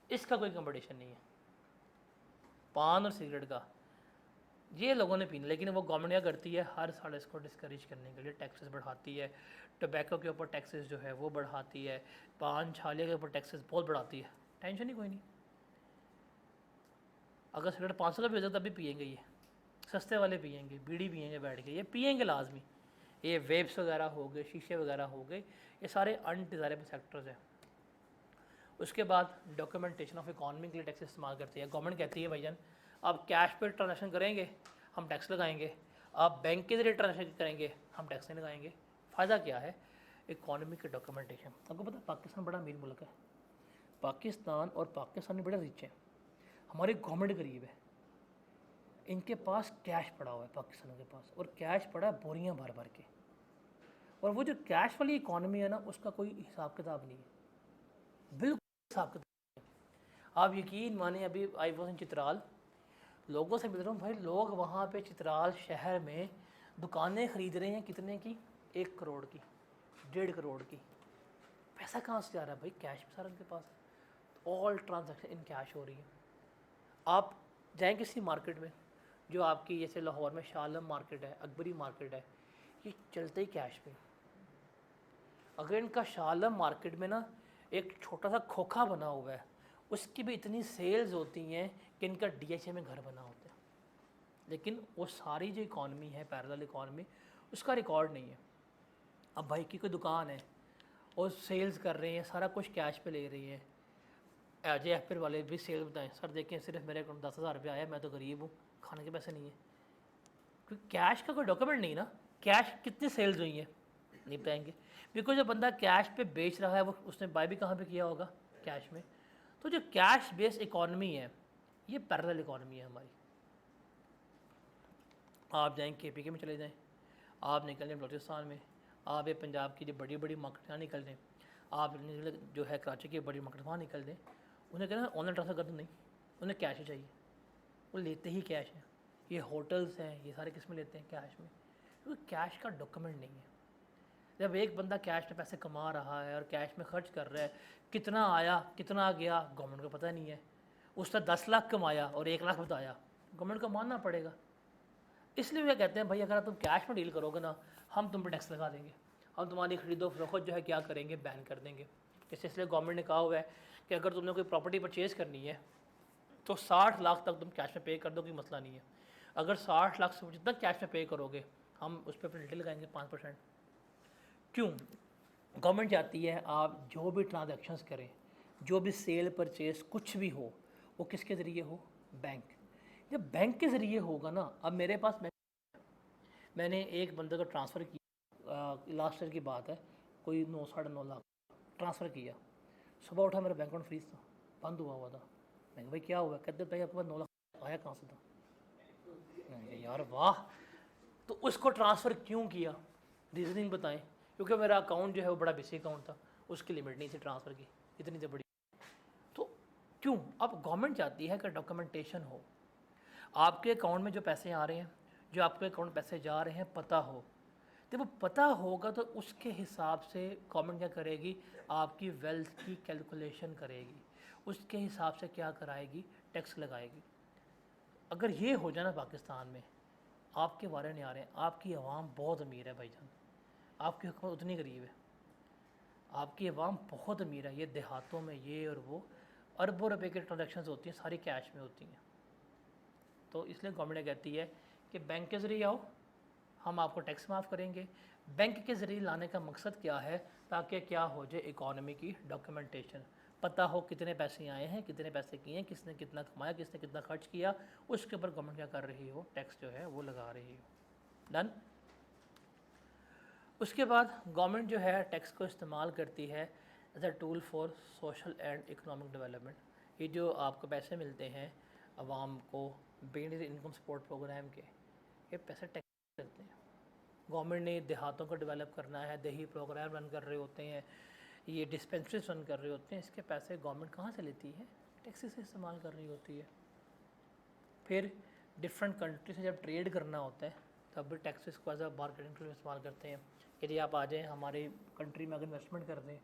इसका कोई कंपटीशन नहीं है पान और सिगरेट का, ये लोगों ने पीना। लेकिन वो गवर्नमेंट क्या करती है, हर साल इसको डिस्करेज करने के लिए टैक्सेस बढ़ाती है। टोबैको के ऊपर टैक्सेस जो है वो बढ़ाती है, पान छाले के ऊपर टैक्सेस बहुत बढ़ाती है, टेंशन ही कोई नहीं। अगर सिगरेट 500 का भी हो जाए तब भी पियेंगे, ये सस्ते वाले पियेंगे, बीड़ी पियेंगे बैठ के, ये पियेंगे लाजमी। ये वेब्स वगैरह हो गए, शीशे वगैरह हो गए, ये सारे अनडिज़ायरेबल सेक्टर्स हैं। उसके बाद डॉक्यूमेंटेशन ऑफ इकॉनमी के लिए टैक्स इस्तेमाल करती है। गवर्नमेंट कहती है भाईजान आप कैश पे ट्रांजैक्शन करेंगे हम टैक्स लगाएंगे, आप बैंक के ज़रिए ट्रांजैक्शन करेंगे हम टैक्स नहीं लगाएंगे। फ़ायदा क्या है, इकॉनमी के डॉक्यूमेंटेशन। आपको पता है पाकिस्तान बड़ा अमीर मुल्क है, पाकिस्तान और पाकिस्तानी बड़े रिच हैं, हमारी गवर्नमेंट गरीब है, इनके पास कैश पड़ा हुआ है पाकिस्तान के पास, और कैश पड़ा है बोरियां भर भर के। और वो जो कैश वाली इकॉनमी है ना, उसका कोई हिसाब किताब नहीं है, बिल्कुल हिसाब किताब नहीं है। आप यकीन माने, अभी आई वॉज इन चित्राल, लोगों से मिल रहा हूँ भाई, लोग वहाँ पे चित्राल शहर में दुकानें ख़रीद रहे हैं कितने की, 1 करोड़ की, 1.5 करोड़ की। पैसा कहाँ से आ रहा है भाई, कैश में सारा उनके पास है, ऑल ट्रांजैक्शन इन कैश हो रही है। आप जाएँ किसी मार्केट में, जो आपकी जैसे लाहौर में शालम मार्केट है, अकबरी मार्केट है, ये चलते ही कैश पे। अगर इनका शालम मार्केट में ना एक छोटा सा खोखा बना हुआ है, उसकी भी इतनी सेल्स होती हैं कि इनका DHA में घर बना होता है, लेकिन वो सारी जो इकॉनमी है पैरेलल इकॉनमी, उसका रिकॉर्ड नहीं है। अब भाई की कोई दुकान है और सेल्स कर रहे हैं, सारा कुछ कैश पे ले रही है, अजय एफिर वाले भी सेल बताएं सर देखें सिर्फ मेरे अकाउंट 10,000 रुपये आया, मैं तो गरीब हूँ, खाने के पैसे नहीं है, क्योंकि कैश का कोई डॉक्यूमेंट नहीं ना, कैश कितनी सेल्स हुई हैं नहीं बताएंगे। बिकॉज जो बंदा कैश पे बेच रहा है वो उसने बाय भी कहाँ पे किया होगा, कैश में। तो जो कैश बेस इकॉनमी है ये पैरेलल इकॉनमी है हमारी। आप जाएँ KPK में चले जाएँ, आप निकल जाएँ बलूचिस्तान में, आप ये पंजाब की जो बड़ी बड़ी मार्केट निकल दें, आप जो है कराची की बड़ी मार्केट वहाँ निकल दें, उन्हें कहना ऑनलाइन ट्रांसफ़र कर दो, नहीं, उन्हें कैश ही चाहिए, वो लेते ही कैश है। ये होटल्स हैं, ये सारे किस में लेते हैं, कैश में, क्योंकि कैश का डॉक्यूमेंट नहीं है। जब एक बंदा कैश में पैसे कमा रहा है और कैश में खर्च कर रहा है, कितना आया कितना गया गवर्नमेंट को पता नहीं है। उसने 10 लाख कमाया और 1 लाख बताया, गवर्नमेंट को मानना पड़ेगा। इसलिए वे कहते हैं भाई अगर तुम कैश में डील करोगे ना, हम तुम पर टैक्स लगा देंगे, हम तुम्हारी खरीदो फरोख्त जो है क्या करेंगे, बैन कर देंगे। इसलिए गवर्नमेंट ने कहा हुआ है कि अगर तुमने कोई प्रॉपर्टी परचेज़ करनी है तो 60 लाख तक तुम कैश में पे कर दो, कोई मसला नहीं है। अगर 60 लाख से जितना कैश में पे करोगे हम उस पर पेनल्टी लगाएंगे 5%। क्यों? गवर्नमेंट चाहती है आप जो भी ट्रांजैक्शंस करें, जो भी सेल परचेज कुछ भी हो, वो किसके ज़रिए हो, बैंक। जब बैंक के ज़रिए होगा ना, अब मेरे पास मैंने एक बंदे को ट्रांसफ़र किया, लास्ट ईयर की बात है, कोई 9 साढ़े 9 लाख ट्रांसफ़र किया। सुबह उठा मेरा बैंक अकाउंट फ्रीज था, बंद हुआ था। मैं भाई क्या हुआ, कहते भाई आपके पास 9 लाख आया कहाँ से था। मैं यार वाह, तो उसको ट्रांसफ़र क्यों किया, रीज़निंग बताएं। क्योंकि मेरा अकाउंट जो है वो बड़ा बेसिक अकाउंट था, उसकी लिमिट नहीं थी ट्रांसफ़र की, इतनी तो बड़ी। तो क्यों, अब गवर्नमेंट चाहती है कि डॉक्यूमेंटेशन हो, आपके अकाउंट में जो पैसे आ रहे हैं, जो आपके अकाउंट पैसे जा रहे हैं पता हो। जब वो पता होगा तो उसके हिसाब से गवर्नमेंट क्या करेगी, आपकी वेल्थ की कैलकुलेशन करेगी, उसके हिसाब से क्या कराएगी, टैक्स लगाएगी। अगर ये हो जाए ना पाकिस्तान में, आपके वारे नहीं आ रहे हैं, आपकी आवाम बहुत अमीर है भाईजान, आपकी हुकूमत उतनी गरीब है, आपकी आवाम बहुत अमीर है। ये देहातों में ये और वो अरबों रुपए की ट्रांजैक्शंस होती हैं, सारी कैश में होती हैं। तो इसलिए गवर्नमेंट कहती है कि बैंक के ज़रिए आओ, हम आपको टैक्स माफ़ करेंगे। बैंक के ज़रिए लाने का मकसद क्या है, ताकि क्या हो जाए, इकॉनमी की डॉक्यूमेंटेशन, पता हो कितने पैसे आए हैं, कितने पैसे किए हैं, किसने कितना कमाया, किसने कितना खर्च किया, उसके ऊपर गवर्नमेंट क्या कर रही हो, टैक्स जो है वो लगा रही हो। डन। उसके बाद गवर्नमेंट जो है टैक्स को इस्तेमाल करती है as a tool for social and economic development. ये जो आपको पैसे मिलते हैं आवाम को बेनिफिट इनकम सपोर्ट प्रोग्राम के, ये पैसे टैक्स करते हैं। गवर्नमेंट ने देहातों को डेवलप करना है, देही प्रोग्राम रन कर रहे होते हैं, ये डिस्पेंसरीज रन कर रहे होते हैं, इसके पैसे गवर्नमेंट कहाँ से लेती है? टैक्सेस से इस्तेमाल कर रही होती है। फिर डिफरेंट कंट्री से जब ट्रेड करना होता है तब भी टैक्सेस को एज अ मार्केटिंग टूल इस्तेमाल करते हैं। यदि आप आ जाएँ हमारी कंट्री में अगर इन्वेस्टमेंट कर दें,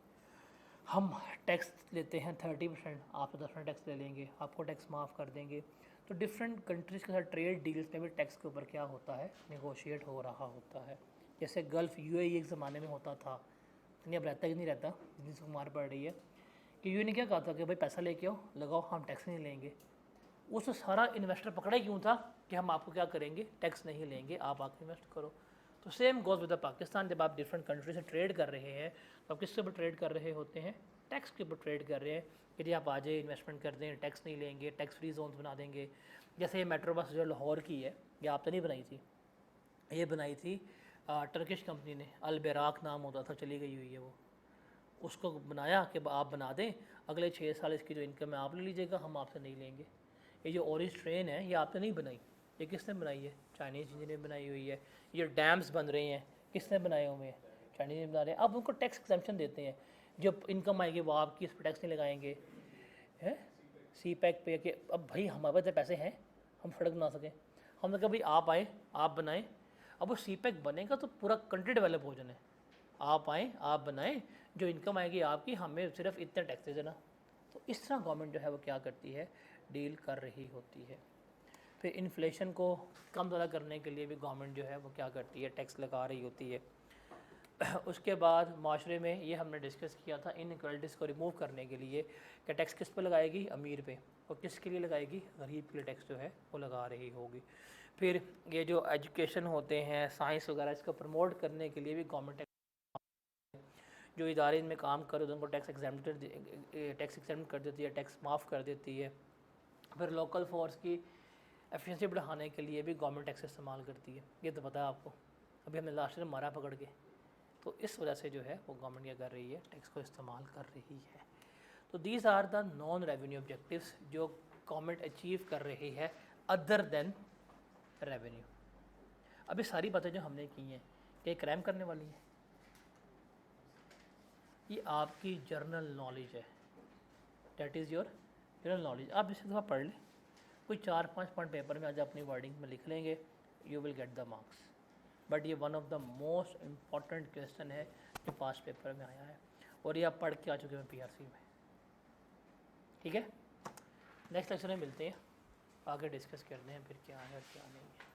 हम टैक्स लेते हैं 30%, आप 10% टैक्स ले लेंगे, आपको टैक्स माफ़ कर देंगे। तो डिफरेंट कंट्रीज़ के साथ ट्रेड डील्स में भी टैक्स के ऊपर क्या होता है, नेगोशिएट हो रहा होता है। जैसे गल्फ़ यूएई एक ज़माने में होता था, नहीं अब रहता ही नहीं रहता, जिसको मार पड़ रही है कि यूएई ने क्या कहा था कि भाई पैसा लेके आओ, लगाओ, हम टैक्स नहीं लेंगे। उस सारा इन्वेस्टर पकड़ा ही क्यों था कि हम आपको क्या करेंगे, टैक्स नहीं लेंगे, आप आके इन्वेस्ट करो। तो same goes with the Pakistan, जब आप डिफरेंट कंट्री से ट्रेड कर रहे हैं तो आप किसके ऊपर ट्रेड कर रहे होते हैं? टैक्स के ऊपर ट्रेड कर रहे हैं। यदि आप आ जाए इन्वेस्टमेंट कर दें, टैक्स नहीं लेंगे, टैक्स फ्री जोन्स बना देंगे। जैसे ये मेट्रो बस जो लाहौर की है, ये आपने नहीं बनाई थी, ये बनाई थी टर्किश कंपनी ने, अल बेराक नाम होता था, चली गई हुई है वो। उसको बनाया कि आप बना दें, अगले 6 साल इसकी जो इनकम है आप ले लीजिएगा, हम आपसे नहीं लेंगे। ये जो ऑरेंज ट्रेन है ये आपने नहीं बनाई, ये किसने बनाई है? चाइनीज़ इंजीनियर ने बनाई हुई है। ये डैम्स बन रहे हैं, किसने बनाए हुए हैं? चाइनीज़ बना रहे हैं। अब उनको टैक्स एग्जम्पशन देते हैं, जब इनकम आएगी वो आपकी इस पर टैक्स नहीं लगाएंगे, हैं सी पैक पे कि अब भाई हमारे पास पैसे हैं, हम सड़क बना सकें। हमने कहा भाई आप आए, आप बनाएं। अब वो सी पैक बनेगा तो पूरा कंट्री डेवलप हो जाना है। आप आएँ, आप बनाएं, जो इनकम आएगी आपकी, हमें सिर्फ इतने टैक्सेस देना। तो इस तरह गवर्नमेंट जो है वो क्या करती है, डील कर रही होती है। फिर इन्फ्लेशन को कम ज़्यादा करने के लिए भी गवर्नमेंट जो है वो क्या करती है, टैक्स लगा रही होती है। उसके बाद माशरे में ये हमने डिस्कस किया था, इनइक्वालिटीज़ को रिमूव करने के लिए कि टैक्स किस पे लगाएगी? अमीर पे। और किसके लिए लगाएगी? गरीब के लिए टैक्स जो है वो लगा रही होगी। फिर ये जो एजुकेशन होते हैं, साइंस वगैरह, इसको प्रमोट करने के लिए भी गवर्नमेंट जो इदारे इनमें काम कर रहे हैं उनको टैक्स एग्जेम्प्ट कर देती है, टैक्स माफ़ कर देती है। फिर लोकल फोर्स की एफिशिएंसी बढ़ाने के लिए भी गवर्नमेंट टैक्स इस्तेमाल करती है, ये तो पता है आपको। अभी हमने लास्ट में मारा पकड़ के। तो इस वजह से जो है वो गवर्नमेंट क्या कर रही है, टैक्स को इस्तेमाल कर रही है। तो these are the non revenue objectives जो गवर्नमेंट अचीव कर रही है अदर देन रेवेन्यू। अभी सारी बातें जो हमने की हैं क्या क्राइम करने वाली हैं? ये आपकी जर्नल नॉलेज है, that is your general knowledge. आप इसे दफ़ा पढ़ लें, कोई 4-5 पॉइंट पेपर में आज अपनी वर्डिंग में लिख लेंगे, you will get the marks. But ये one of the most important question है जो पास्ट पेपर में आया है, और ये आप पढ़ के आ चुके हैं पीआरसी में। ठीक है, नेक्स्ट लेक्चर में मिलते हैं, आगे डिस्कस करते हैं फिर क्या है और क्या नहीं है।